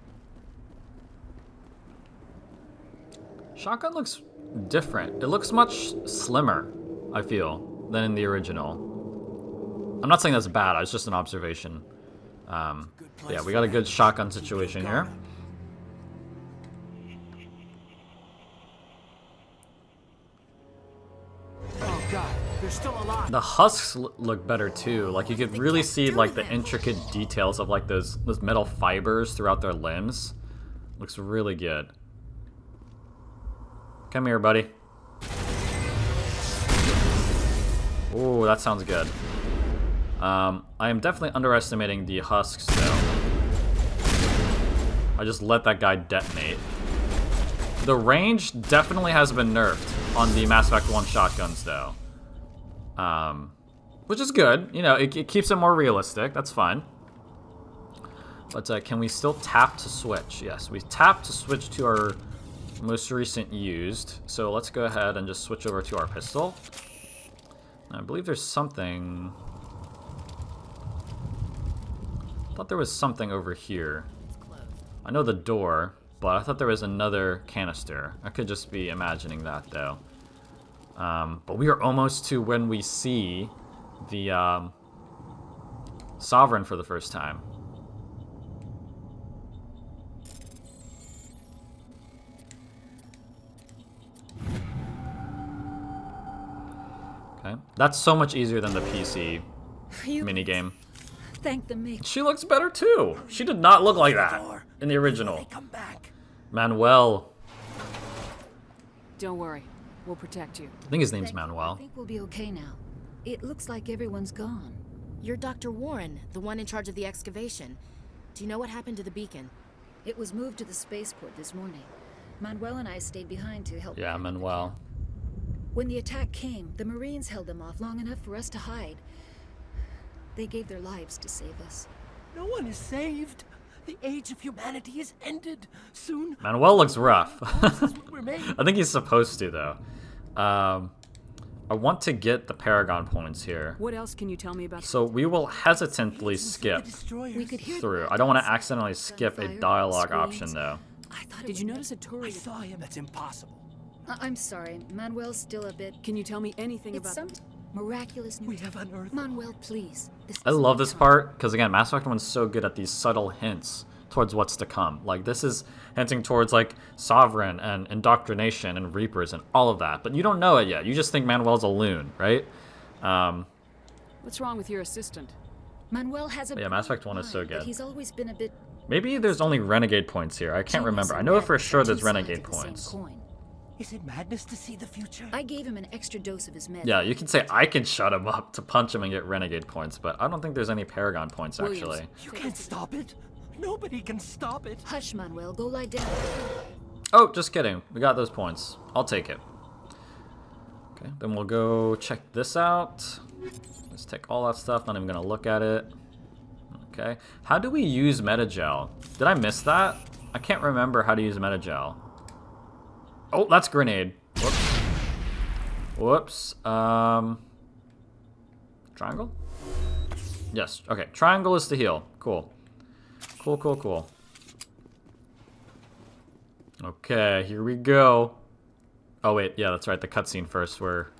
Shotgun looks different. It looks much slimmer, I feel, than in the original. I'm not saying that's bad, it's just an observation. Yeah, we got a good shotgun situation here. Oh god, they're still alive. The husks look better too. Like you could really see like the intricate details of like those metal fibers throughout their limbs. Looks really good. Come here, buddy. Ooh, that sounds good. I am definitely underestimating the husks though. I just let that guy detonate. The range definitely has been nerfed on the Mass Effect 1 shotguns though. Which is good. You know, it keeps it more realistic. That's fine. But can we still tap to switch? Yes, we tap to switch to our most recent used. So let's go ahead and just switch over to our pistol. I believe there's something... I thought there was something over here. I know the door, but I thought there was another canister. I could just be imagining that though. But we are almost to when we see the Sovereign for the first time. Okay, that's so much easier than the PC minigame. Thank the make. She looks better too. She did not look like that in the original. Manuel. Don't worry, we'll protect you. I think his name's Manuel. I think we'll be okay now. It looks like everyone's gone. You're Dr. Warren, the one in charge of the excavation. Do you know what happened to the beacon? It was moved to the spaceport this morning. Manuel and I stayed behind to help. Yeah, Manuel. When the attack came, the Marines held them off long enough for us to hide. They gave their lives to save us. No one is saved. The age of humanity is ended. Soon. Manuel looks rough. I think he's supposed to though. I want to get the Paragon points here. What else can you tell me about? So we will hesitantly skip through. I don't want to accidentally skip a dialogue option though. Did you notice a tourist? I saw him. That's impossible. I'm sorry. Manuel's still a bit... Can you tell me anything about... some miraculous news. We have unearthed... Manuel, please. I love this part, because again, Mass Effect 1's so good at these subtle hints towards what's to come. Like, this is hinting towards, like, Sovereign and Indoctrination and Reapers and all of that. But you don't know it yet. You just think Manuel's a loon, right? What's wrong with your assistant? Manuel has a... Yeah, Mass Effect 1 is so good. He's always been a bit... Maybe there's only Renegade points here. I can't remember. I know for sure there's Renegade points. Is it madness to see the future? I gave him an extra dose of his meds. Yeah, you can say I can shut him up to punch him and get Renegade points, but I don't think there's any Paragon points, actually. You can't stop it. Nobody can stop it. Hush, Manuel. Go lie down. Oh, just kidding. We got those points. I'll take it. Okay, then we'll go check this out. Let's take all that stuff. Not even going to look at it. Okay. How do we use Metagel? Did I miss that? I can't remember how to use Metagel. Oh, that's grenade. Whoops. Whoops. Triangle? Yes. Okay. Triangle is to heal. Cool. Cool, cool, cool. Okay, here we go. Oh, wait. Yeah, that's right. The cutscene first where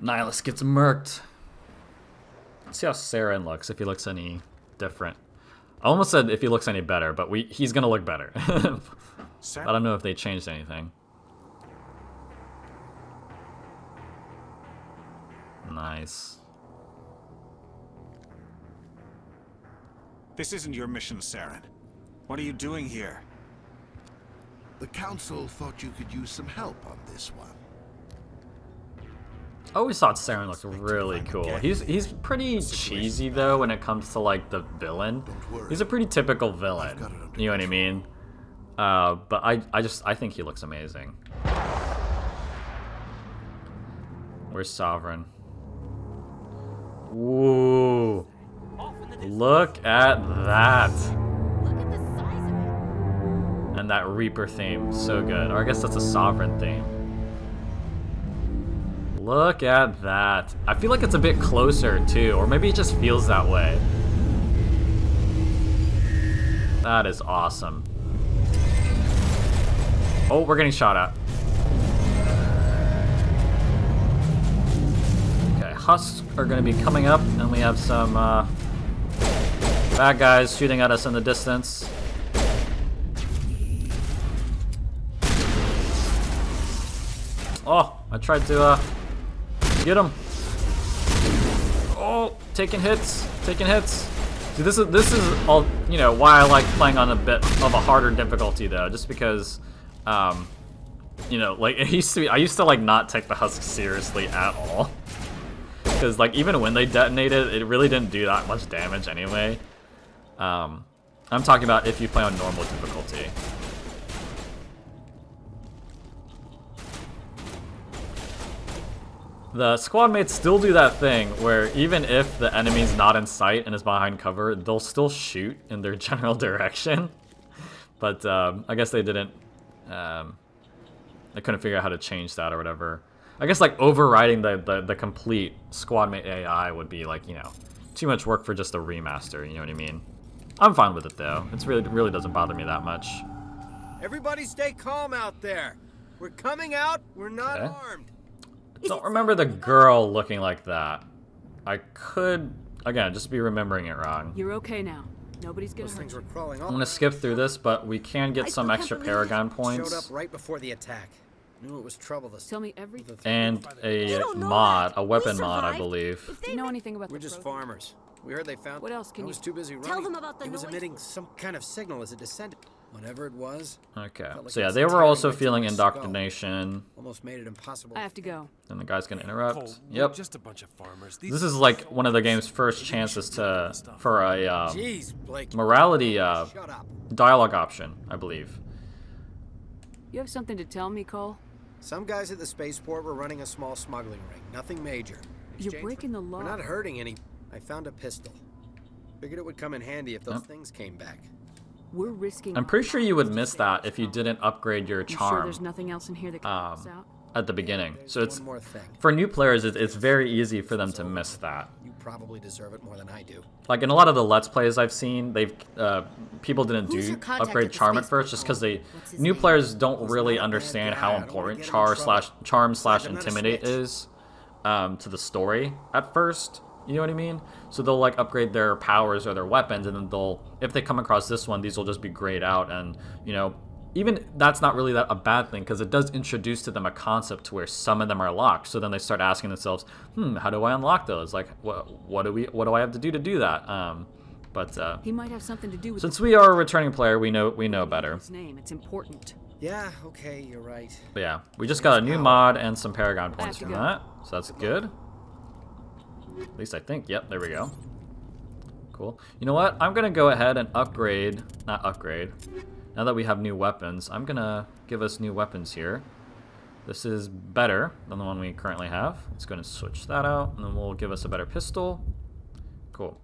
Nihilus gets murked. Let's see how Saren looks, if he looks any different. I almost said if he looks any better, but he's going to look better. I don't know if they changed anything. Nice. This isn't your mission, Saren. What are you doing here? The Council thought you could use some help on this one. I always thought Saren looked really cool. He's pretty cheesy though when it comes to like the villain. He's a pretty typical villain. You know what I mean? But I think he looks amazing. Where's Sovereign? Ooh. Look at that. And that Reaper theme, so good. Or I guess that's a Sovereign theme. Look at that. I feel like it's a bit closer too, or maybe it just feels that way. That is awesome. Oh, we're getting shot at. Okay, husks are going to be coming up, and we have some bad guys shooting at us in the distance. Oh, I tried to get him. Oh, taking hits. See, this is all, you know, why I like playing on a bit of a harder difficulty though, just because, you know, like I used to like not take the husks seriously at all, because like even when they detonated, it really didn't do that much damage anyway. I'm talking about if you play on normal difficulty. The squad mates still do that thing where even if the enemy's not in sight and is behind cover, they'll still shoot in their general direction. But I guess they didn't, they couldn't figure out how to change that or whatever. I guess like overriding the complete squad mate AI would be like, you know, too much work for just a remaster, you know what I mean? I'm fine with it though. It really doesn't bother me that much. Everybody stay calm out there. We're coming out, we're not armed. Don't remember the girl looking like that. I could, again, just be remembering it wrong. You're okay now. Nobody's gonna hurt you. I'm gonna skip through this, but we can get some extra Paragon points. Showed up right before the attack. Knew it was trouble. Tell me everything. And a mod, a weapon mod, I believe. Do you know anything about We're just farmers. We heard they found. What else can I you was too busy running. tell them about the It was noise? emitting some kind of signal as it descended. Whatever it was. Okay, Felt like so yeah, it was they were tearing also right through feeling my skull. indoctrination. Almost made it impossible. I have to go. And the guy's gonna interrupt. Cole, we're Yep. just a bunch of farmers. This is like one of the game's first chances for a Jeez, Blake. morality Shut up. dialogue option, I believe. You have something to tell me, Cole? Some guys at the spaceport were running a small smuggling ring. Nothing major. In You're exchange breaking the law. We're not hurting any. I found a pistol. Figured it would come in handy if those Yep. things came back. We're risking. I'm pretty sure you would miss that if you didn't upgrade your You sure charm there's nothing else in here that can help us out? at the beginning. So it's One more thing. for new players, it's very easy for them to miss that. You probably deserve it more than I do. Like in a lot of the Let's Plays I've seen, they've people didn't Who's do your contact upgrade at the charm at spaceport, first just because What's his new name? players don't really understand how important charm slash intimidate is to the story at first. You know what I mean? So they'll like upgrade their powers or their weapons, and then they'll, if they come across this one, these will just be grayed out, and you know, even that's not really a bad thing because it does introduce to them a concept to where some of them are locked. So then they start asking themselves, how do I unlock those? Like, what do I have to do that? But He might have something to do with. since we are a returning player, we know better. His name. It's important. Yeah, okay, you're right. But yeah, we just got a new mod and some Paragon points to from go. that, so that's good. At least I think. Yep, there we go. Cool. You know what? I'm gonna go ahead and upgrade. Not upgrade. Now that we have new weapons, I'm gonna give us new weapons here. This is better than the one we currently have. It's gonna switch that out, and then we'll give us a better pistol. Cool.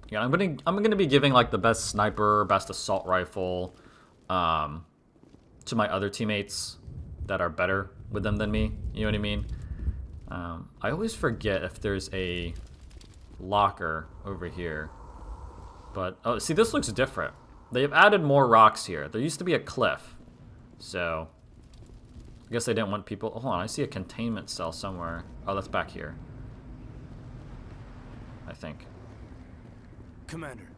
Yeah, I'm gonna be giving like the best sniper, best assault rifle, to my other teammates that are better with them than me. You know what I mean? I always forget if there's a locker over here. But oh, see, this looks different. They've added more rocks here. There used to be a cliff, so I guess they didn't want people. Hold on, I see a containment cell somewhere. Oh, that's back here, I think. Commander,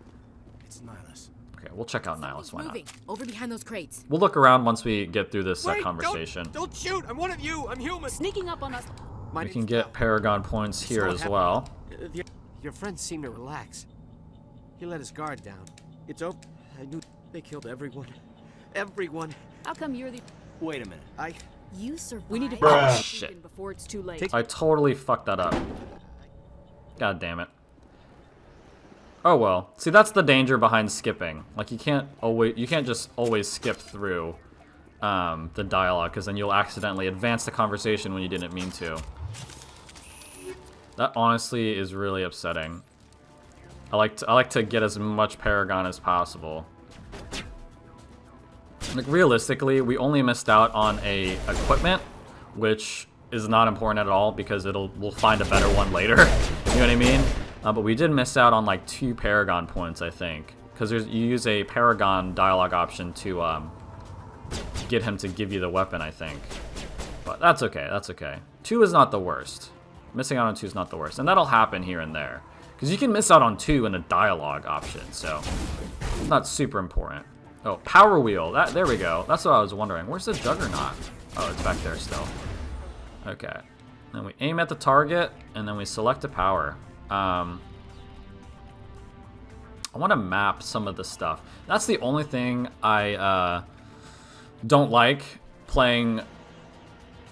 it's Nihilus. Okay, we'll check out Nihilus. Why not? Moving over behind those crates. We'll look around once we get through this Wait, conversation. Don't shoot! I'm one of you! I'm human! Sneaking up on us. We can get Paragon points here as well. Your friends seem to relax. He let his guard down. It's open. I knew they killed everyone. Everyone. How come you're the? Wait a minute. You survived. We need to Bruh. finish Shit. before it's too late. I totally fucked that up. God damn it. Oh well. See, that's the danger behind skipping. Like you can't just always skip through the dialogue, because then you'll accidentally advance the conversation when you didn't mean to. That honestly is really upsetting. I like to get as much Paragon as possible. Like realistically, we only missed out on a equipment, which is not important at all because we'll find a better one later. You know what I mean? But we did miss out on like 2 Paragon points, I think, because you use a Paragon dialogue option to get him to give you the weapon, I think. But that's okay, that's okay. 2 is not the worst. Missing out on 2 is not the worst. And that'll happen here and there. Because you can miss out on 2 in a dialogue option, so it's not super important. Oh, power wheel. There we go. That's what I was wondering. Where's the Juggernaut? Oh, it's back there still. Okay. Then we aim at the target, and then we select a power. I want to map some of the stuff. That's the only thing I don't like playing.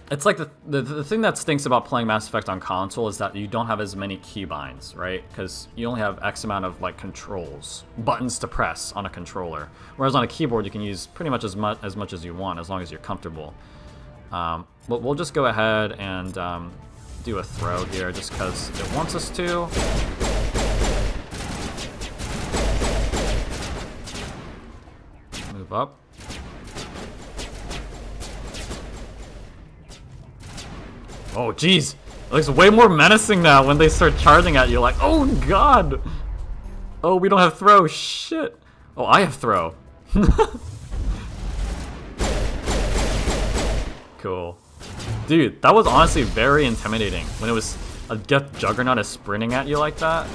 It's like the thing that stinks about playing Mass Effect on console is that you don't have as many keybinds, right? Because you only have X amount of like controls, buttons to press on a controller. Whereas on a keyboard you can use pretty much as much as you want, as long as you're comfortable. But we'll just go ahead and do a throw here, just because it wants us to. Move up. Oh, jeez. It looks way more menacing now when they start charging at you. Like, oh, God. Oh, we don't have throw. Shit. Oh, I have throw. Cool. Dude, that was honestly very intimidating when it was a Geth Juggernaut is sprinting at you like that.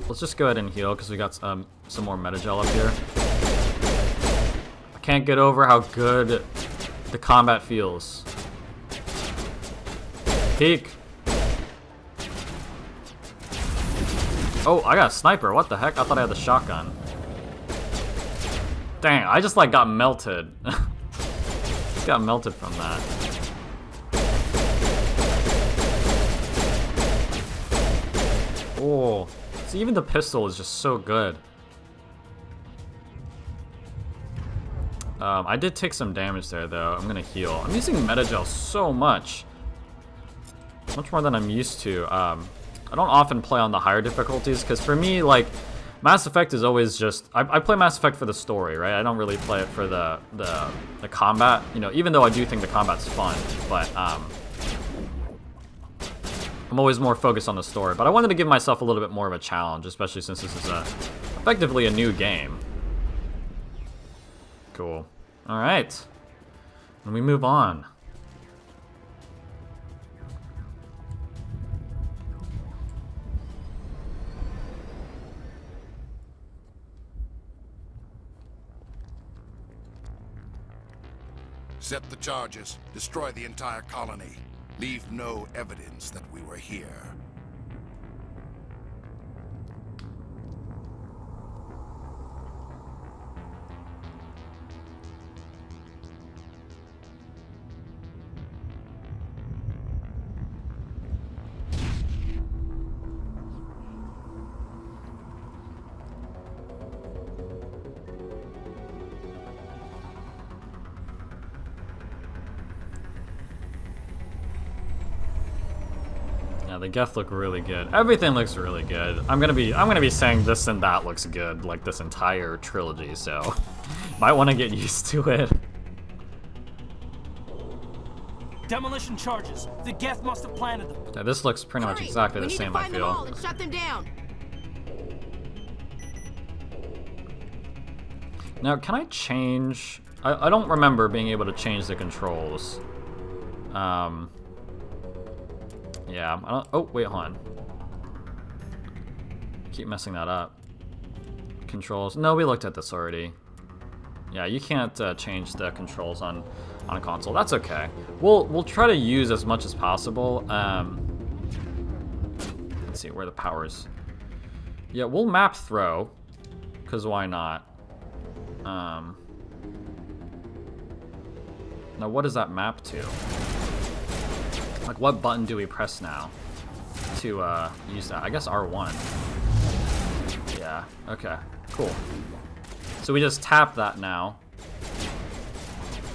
Let's just go ahead and heal because we got some more Metagel up here. I can't get over how good the combat feels. Peek. Oh, I got a sniper. What the heck? I thought I had the shotgun. Dang, I just like got melted. Got melted from that. Oh. See, even the pistol is just so good. I did take some damage there, though. I'm gonna heal. I'm using Metagel so much. Much more than I'm used to. I don't often play on the higher difficulties, because for me, like, Mass Effect is always just... I play Mass Effect for the story, right? I don't really play it for the combat. You know, even though I do think the combat's fun, but... I'm always more focused on the story, but I wanted to give myself a little bit more of a challenge, especially since this is effectively a new game. Cool. Alright. And we move on. Set the charges. Destroy the entire colony. Leave no evidence that we were here. Yeah, the Geth look really good. Everything looks really good. I'm gonna be saying this and that looks good, like this entire trilogy, so might want to get used to it. Demolition charges. The Geth must have planted them. Yeah, this looks pretty much exactly the same, I feel. Them and shut them down. Now, can I change? I don't remember being able to change the controls. Yeah, I don't, oh, wait, hold on. Keep messing that up. Controls. No, we looked at this already. Yeah, you can't change the controls on a console. That's okay. We'll try to use as much as possible. Let's see where the powers. Yeah, we'll map throw, because why not? Now, what does that map to? Like, what button do we press now to use that? I guess R1. Yeah, okay, cool. So we just tap that now.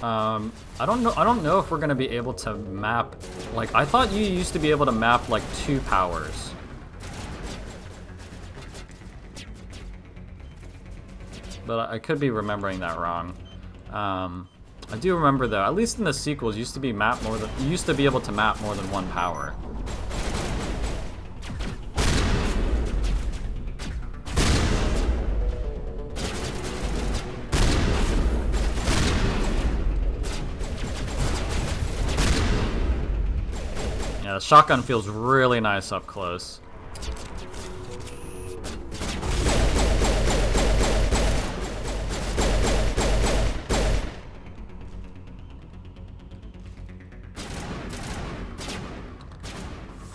I don't know if we're gonna be able to map, like, I thought you used to be able to map like 2 powers. But I could be remembering that wrong. I do remember though, at least in the sequels, you used to be able to map more than 1 power. Yeah, shotgun feels really nice up close.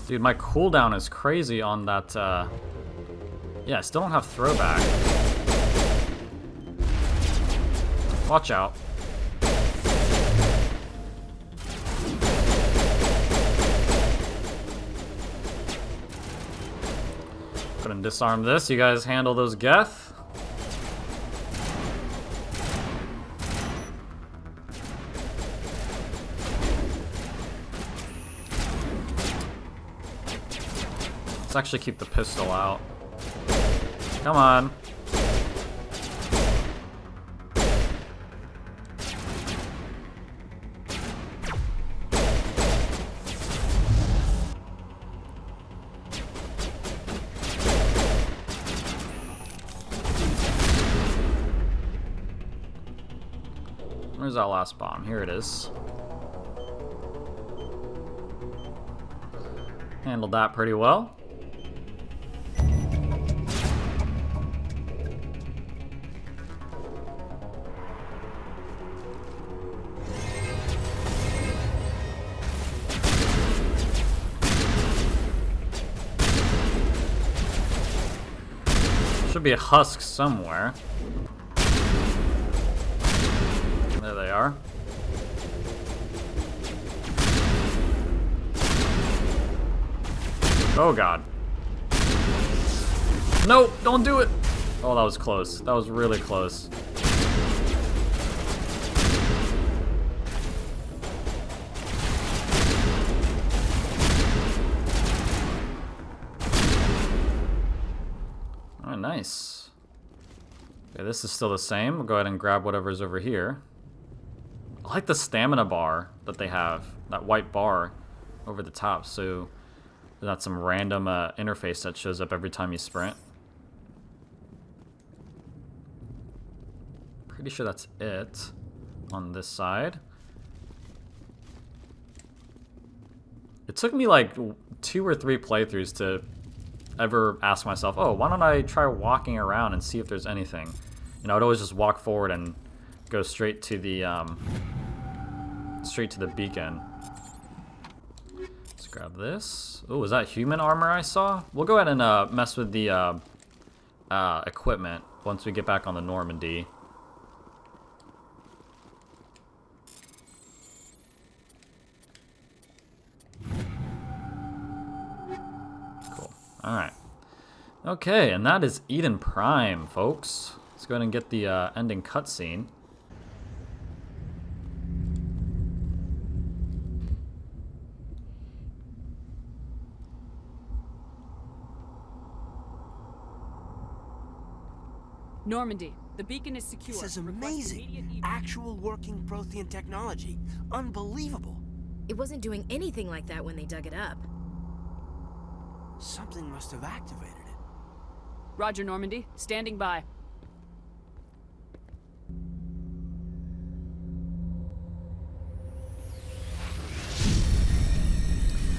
Dude, my cooldown is crazy on that, yeah, I still don't have throwback. Watch out. Gonna disarm this. You guys handle those Geth. Let's actually keep the pistol out. Come on. Where's that last bomb? Here it is. Handled that pretty well. Should be a husk somewhere. There they are. Oh god. No, don't do it. Oh, that was close. That was really close. Oh, nice. Okay, this is still the same. We'll go ahead and grab whatever's over here. I like the stamina bar that they have, that white bar over the top, so that's some random interface that shows up every time you sprint. Pretty sure that's it on this side. It took me like 2 or 3 playthroughs to ever ask myself, oh, why don't I try walking around and see if there's anything? You know, I'd always just walk forward and go straight to the beacon. Let's grab this. Oh, is that human armor I saw? We'll go ahead and mess with the equipment once we get back on the Normandy. Cool. All right. Okay, and that is Eden Prime, folks. Let's go ahead and get the ending cutscene. Normandy, the beacon is secure. This is amazing. Actual working Prothean technology. Unbelievable. It wasn't doing anything like that when they dug it up. Something must have activated it. Roger, Normandy. Standing by.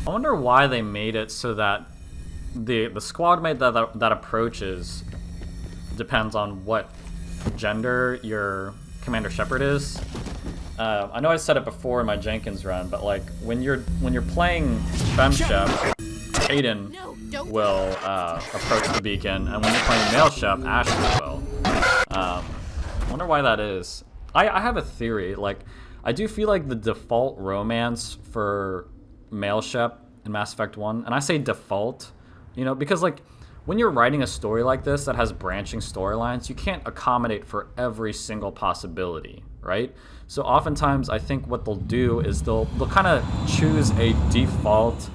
I wonder why they made it so that the squad mate that approaches depends on what gender your Commander Shepard is. I know I said it before in my Jenkins run, but like when you're playing FemShep, Kaidan will approach the beacon, and when you're playing male Shep, Ashley will. I wonder why that is. I have a theory. Like, I do feel like the default romance for male Shep in Mass Effect 1, and I say default, you know, because like when you're writing a story like this that has branching storylines, you can't accommodate for every single possibility, right? So oftentimes I think what they'll do is they'll kind of choose a default,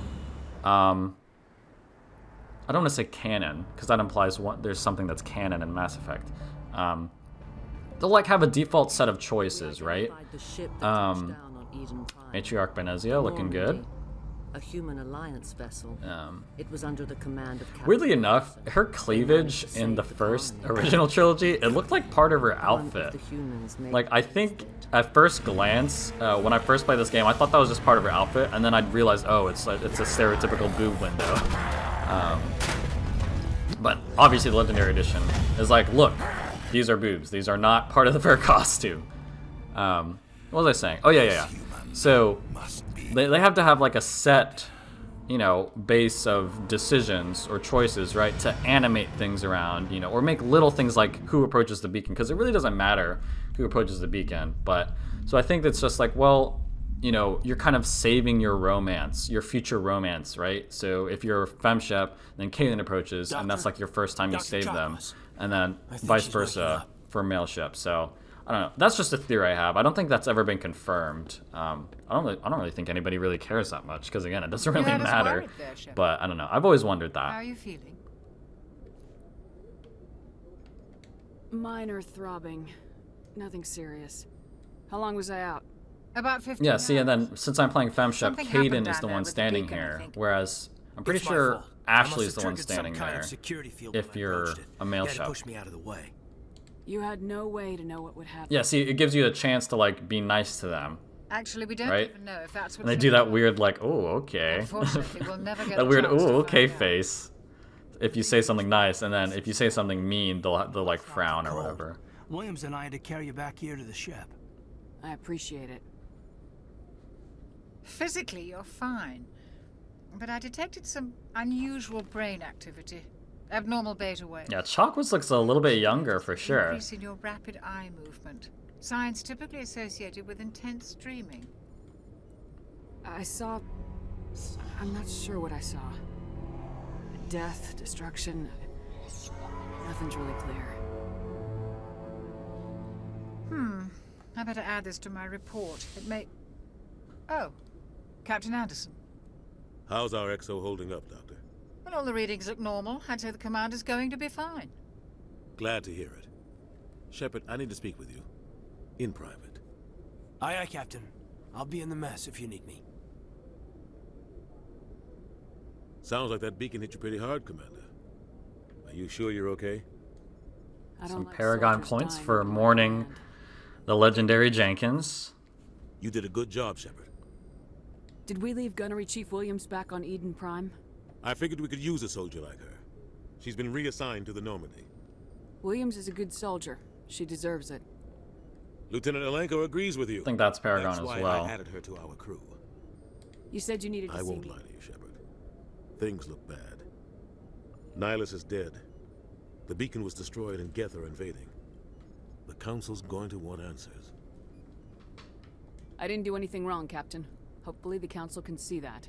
I don't want to say canon, because that implies there's something that's canon in Mass Effect. They'll like have a default set of choices, right? Matriarch Benezia, looking good. A human alliance vessel. It was under the command of weirdly enough, her cleavage in the first original trilogy, it looked like part of her outfit. Like, I think at first glance, when I first played this game, I thought that was just part of her outfit, and then I'd realize, oh, it's a stereotypical boob window. But obviously the Legendary Edition is like, look, these are boobs. These are not part of her costume. What was I saying? Oh, yeah. So they have to have like a set, you know, base of decisions or choices, right, to animate things around, you know, or make little things like who approaches the beacon, because it really doesn't matter who approaches the beacon. But so I think that's just like, well, you know, you're kind of saving your romance, your future romance, right? So if you're FemShep, then Kaidan approaches, and that's like your first time you save them, and then vice versa for male ship. So I don't know. That's just a theory I have. I don't think that's ever been confirmed. I don't really think anybody really cares that much, because again, it doesn't really matter. But I don't know. I've always wondered that. How are you feeling? Minor throbbing. Nothing serious. How long was I out? About 15 Yeah, see, and then since I'm playing FemShep, Something Kaidan happened is down the there one with the standing beacon, I here, think. whereas I'm pretty It's my sure fault. I must Ashley's have the one triggered some standing kind of there security field if when I you're approached it. a male He had to shep. push me out of the way. You had no way to know what would happen. Yeah, see, it gives you a chance to like be nice to them. Actually, we don't Right? even know if that's what. And they do that weird like, oh, okay. Unfortunately, we'll never get that a weird, chance to oh, okay find out. face. If you say something nice, and then if you say something mean, they'll like frown or whatever. Williams and I had to carry you back here to the ship. I appreciate it. Physically, you're fine. But I detected some unusual brain activity. Abnormal beta waves. Yeah, Chalkwoods looks a little bit younger for sure. Increase in your rapid eye movement. Signs typically associated with intense dreaming. I saw... I'm not sure what I saw. Death, destruction... Nothing's really clear. I better add this to my report. It may... Oh, Captain Anderson. How's our XO holding up, Doctor? Well, all the readings look normal. I'd say the commander's going to be fine. Glad to hear it. Shepard, I need to speak with you. In private. Aye, Captain. I'll be in the mess if you need me. Sounds like that beacon hit you pretty hard, Commander. Are you sure you're okay? Some Paragon points for mourning the legendary Jenkins. You did a good job, Shepard. Did we leave Gunnery Chief Williams back on Eden Prime? I figured we could use a soldier like her. She's been reassigned to the Normandy. Williams is a good soldier. She deserves it. Lieutenant Alenko agrees with you. I think that's Paragon That's as why well. I added her to our crew. You said you needed to I see won't me. lie to you, Shepard. Things look bad. Nihilus is dead. The beacon was destroyed and Geth are invading. The Council's going to want answers. I didn't do anything wrong, Captain. Hopefully the Council can see that.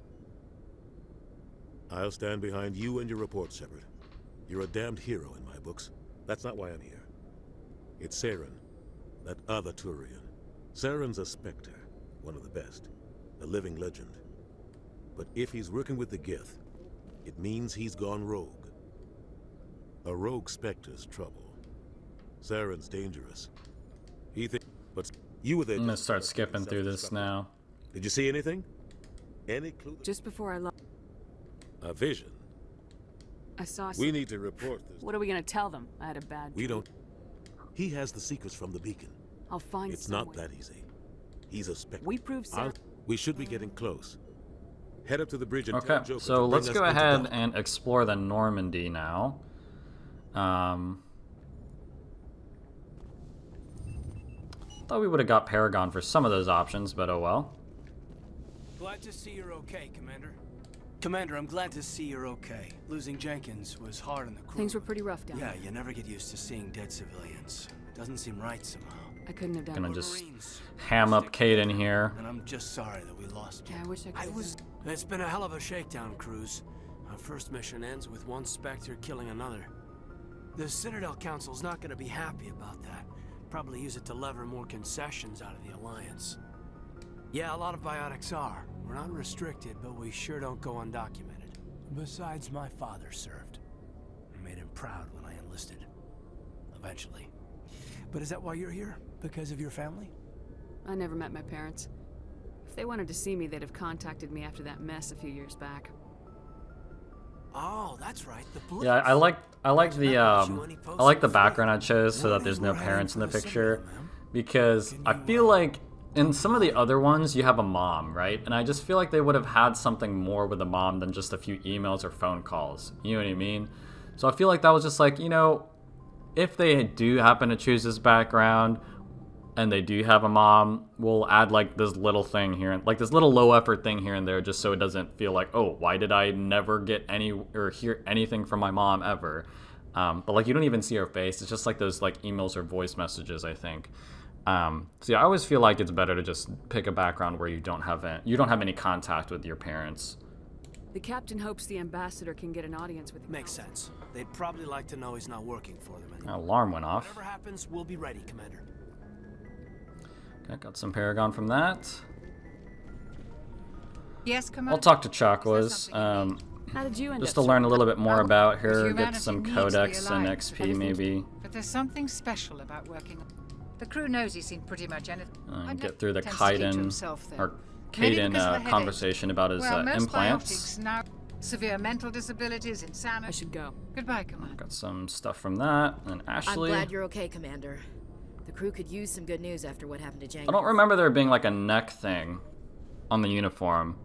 I'll stand behind you and your report, Shepard. You're a damned hero in my books. That's not why I'm here. It's Saren, that other Turian. Saren's a Spectre, one of the best, a living legend. But if he's working with the Geth, it means he's gone rogue. A rogue Spectre's trouble. Saren's dangerous. He thinks, but you were there. I'm gonna start skipping through this now. Did you see anything? Any clue? Just before I left, A vision. I saw We need to report this. What are we gonna tell them? I had a bad We dream. don't. He has the secrets from the beacon. I'll find It's some not way. that easy. He's a Spectre. We proved Saren. We should be getting close. Head up to the bridge and Okay, tell Joker so to let's bring go us into ahead dock. and explore the Normandy now. Thought we would have got Paragon for some of those options, but oh well. Glad to see you're okay, Commander. Commander, I'm glad to see you're okay. Losing Jenkins was hard on the crew. Things were pretty rough down Yeah, there. you never get used to seeing dead civilians. Doesn't seem right somehow. I couldn't have done Gonna it. just ham up Kaidan here. And I'm just sorry that we lost you. Yeah, I wish I could have done It's been a hell of a shakedown cruise. Our first mission ends with one Spectre killing another. The Citadel Council's not gonna be happy about that. Probably use it to lever more concessions out of the Alliance. Yeah, a lot of biotics are. We're not restricted, but we sure don't go undocumented. Besides, my father served. I made him proud when I enlisted. Eventually. But is that why you're here? Because of your family? I never met my parents. If they wanted to see me, they'd have contacted me after that mess a few years back. Oh, that's right. The police. Yeah, I like the background I chose so that there's no parents in the picture. because I feel like in some of the other ones you have a mom, right? And I just feel like they would have had something more with a mom than just a few emails or phone calls. You know what I mean? So I feel like that was just like, you know, if they do happen to choose this background and they do have a mom, we'll add like this little thing here, like this little low effort thing here and there, just so it doesn't feel like, oh, why did I never get any or hear anything from my mom ever? But like you don't even see her face. It's just like those like emails or voice messages, I think. So yeah, I always feel like it's better to just pick a background where you don't have any contact with your parents. The captain hopes the ambassador can get an audience with the Makes sense. They'd probably like to know he's not working for them anymore. Alarm went off. Whatever happens, we'll be ready, Commander. Okay, got some Paragon from that. Yes, Commander. I'll talk to Chakwas, How did you end just up to learn a little bit more about her, get Humanity some needs codex the and Alliance, XP maybe. But there's something special about working. The crew knows he's seen pretty much anything. Get through the Tends to keep to Kaidan himself, then. or Maybe Kaidan because of the headache. conversation about his Well, most implants. biotics now, severe mental disabilities, insanity. I should go. Goodbye, Commander. Got some stuff from that. And Ashley. I'm glad you're okay, Commander. The crew could use some good news after what happened to Jenkins. I don't remember there being like a neck thing on the uniform.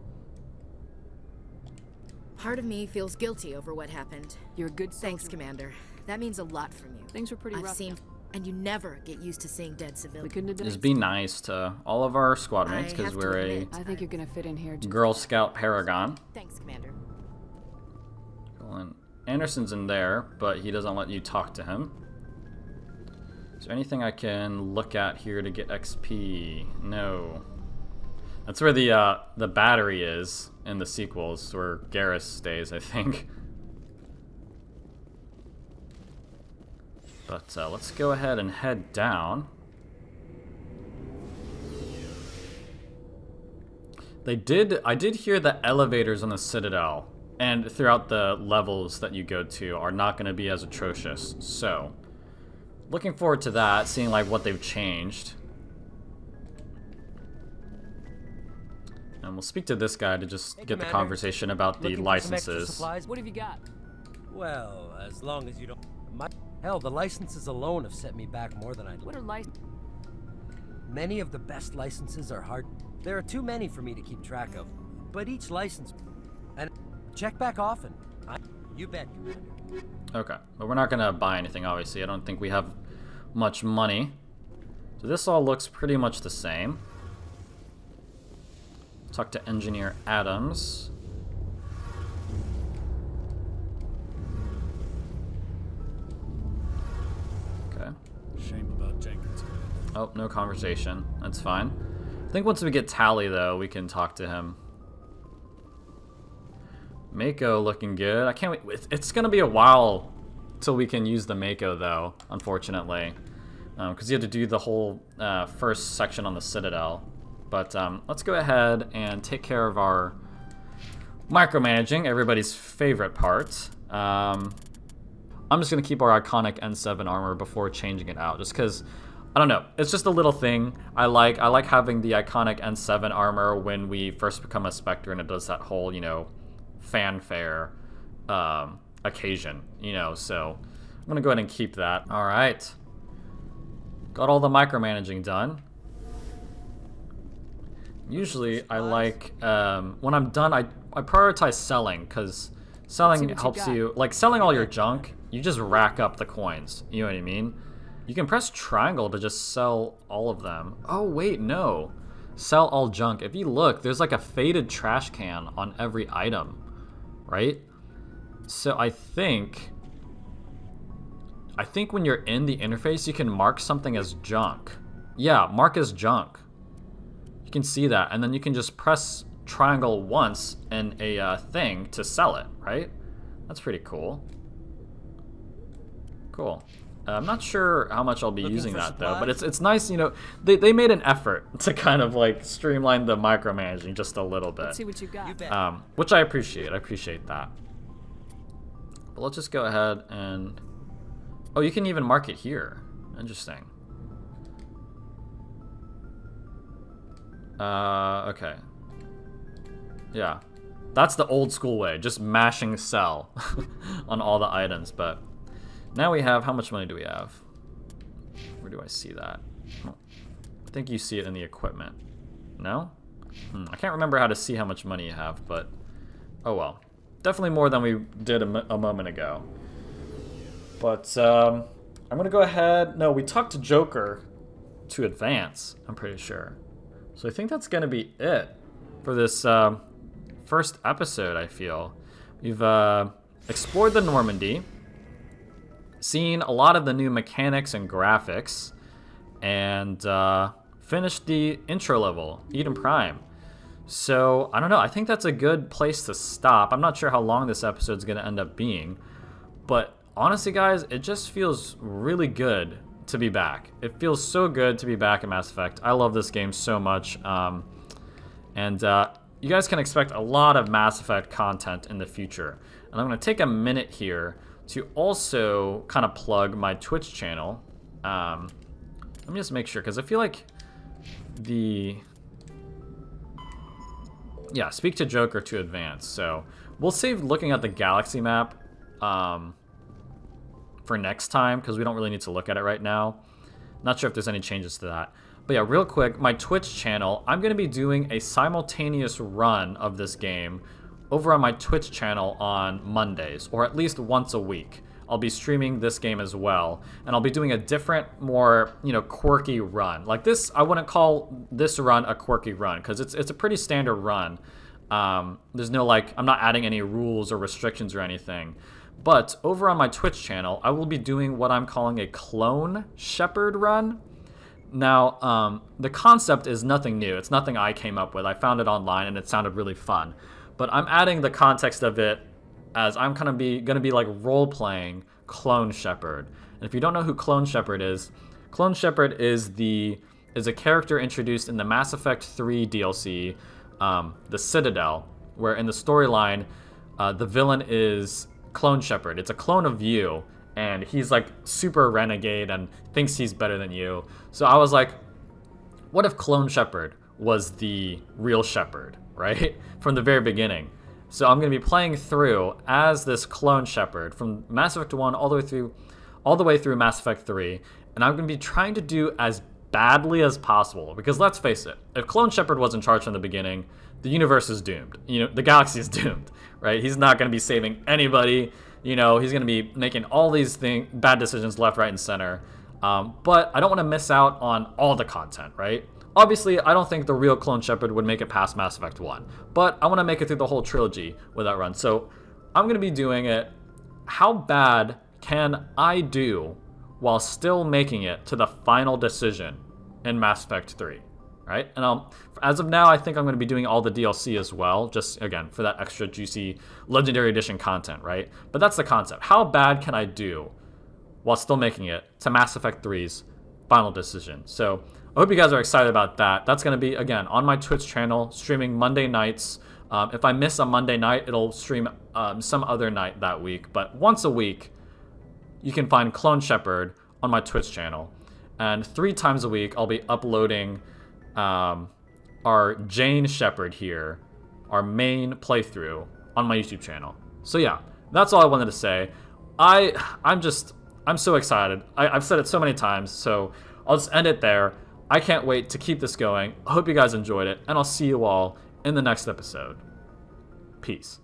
Part of me feels guilty over what happened. You're a good Thanks, Commander. That means a lot from you. Things were pretty I've rough. seen, and you never get used to seeing dead civilians. Just be nice to all of our squad mates I because have to we're admit, I think you're gonna fit in here. a Girl Scout Paragon. Thanks, Commander. Cool, and Anderson's in there, but he doesn't let you talk to him. Is there anything I can look at here to get XP? No. That's where the battery is in the sequels, where Garrus stays, I think. But let's go ahead and head down. I did hear that elevators on the Citadel and throughout the levels that you go to are not going to be as atrocious. So, looking forward to that, seeing like what they've changed. And we'll speak to this guy to just get the conversation about the licenses. What have you got? Well, as long as you don't... Hell, the licenses alone have set me back more than I'd... What are licenses? Many of the best licenses are hard. There are too many for me to keep track of. But each license... And check back often. You bet, Commander. Okay, but we're not going to buy anything, obviously. I don't think we have much money. So this all looks pretty much the same. Talk to Engineer Adams. Okay. Shame about Jenkins. Oh, no conversation. That's fine. I think once we get Tally, though, we can talk to him. Mako looking good. I can't wait. It's going to be a while till we can use the Mako, though, unfortunately. Because you had to do the whole first section on the Citadel. But let's go ahead and take care of our micromanaging, everybody's favorite part. I'm just going to keep our iconic N7 armor before changing it out, just because, I don't know, it's just a little thing I like. I like having the iconic N7 armor when we first become a Spectre, and it does that whole, you know, fanfare occasion, you know, so I'm going to go ahead and keep that. All right. Got all the micromanaging done. Usually, I like, when I'm done, I prioritize selling, because selling helps you, like, selling all your junk, you just rack up the coins, you know what I mean? You can press triangle to just sell all of them. Oh, wait, no. Sell all junk. If you look, there's like a faded trash can on every item, right? So I think when you're in the interface, you can mark something as junk. Yeah, mark as junk. You can see that, and then you can just press triangle once in a thing to sell it, right? That's pretty cool. Cool. I'm not sure how much I'll be using that though, but it's nice, you know, they made an effort to kind of like streamline the micromanaging just a little bit. Let's see what you got. Which I appreciate. I appreciate that. But let's just go ahead and... Oh, you can even mark it here. Interesting. Okay. Yeah. That's the old school way, just mashing sell on all the items, but now we have, how much money do we have? Where do I see that? I think you see it in the equipment. No? I can't remember how to see how much money you have, but oh well. Definitely more than we did a moment ago. But I'm gonna go ahead. No, we talked to Joker to advance, I'm pretty sure. So I think that's gonna be it for this first episode, I feel. We've explored the Normandy, seen a lot of the new mechanics and graphics, and finished the intro level, Eden Prime. So, I don't know, I think that's a good place to stop. I'm not sure how long this episode's gonna end up being, but honestly, guys, it just feels really good to be back. It feels so good to be back in Mass Effect. I love this game so much, and you guys can expect a lot of Mass Effect content in the future. And I'm gonna take a minute here to also kind of plug my Twitch channel. Let me just make sure, because I feel like yeah, speak to Joker to advance. So we'll save looking at the galaxy map for next time, because we don't really need to look at it right now. Not sure if there's any changes to that. But yeah, real quick, my Twitch channel, I'm going to be doing a simultaneous run of this game over on my Twitch channel on Mondays, or at least once a week. I'll be streaming this game as well, and I'll be doing a different, more, quirky run. Like this, I wouldn't call this run a quirky run, because it's a pretty standard run. There's no, I'm not adding any rules or restrictions or anything. But over on my Twitch channel, I will be doing what I'm calling a clone shepherd run. Now, the concept is nothing new. It's nothing I came up with. I found it online, and it sounded really fun. But I'm adding the context of it as I'm gonna be like role-playing Clone Shepherd. And if you don't know who Clone Shepherd is a character introduced in the Mass Effect 3 DLC, the Citadel, where in the storyline, the villain is Clone Shepherd. It's a clone of you, and he's like super renegade and thinks he's better than you. So I was like, what if Clone Shepherd was the real Shepherd, right? From the very beginning. So I'm going to be playing through as this Clone Shepherd from Mass Effect 1 all the way through Mass Effect 3, and I'm going to be trying to do as badly as possible, because let's face it, if Clone Shepherd was in charge from the beginning, the universe is doomed. The galaxy is doomed, right? He's not going to be saving anybody. He's going to be making all these bad decisions left, right, and center. But I don't want to miss out on all the content, right? Obviously, I don't think the real Clone Shepherd would make it past Mass Effect 1, but I want to make it through the whole trilogy with that run. So I'm going to be doing it. How bad can I do while still making it to the final decision in Mass Effect 3, right? And as of now, I think I'm going to be doing all the DLC as well, just, again, for that extra juicy Legendary Edition content, right? But that's the concept. How bad can I do while still making it to Mass Effect 3's final decision? So I hope you guys are excited about that. That's going to be, again, on my Twitch channel, streaming Monday nights. If I miss a Monday night, it'll stream some other night that week. But once a week, you can find Clone Shepherd on my Twitch channel. And 3 times a week, I'll be uploading our Jane Shepherd here, our main playthrough, on my YouTube channel. So yeah, that's all I wanted to say. I'm so excited. I've said it so many times, so I'll just end it there. I can't wait to keep this going. I hope you guys enjoyed it, and I'll see you all in the next episode. Peace.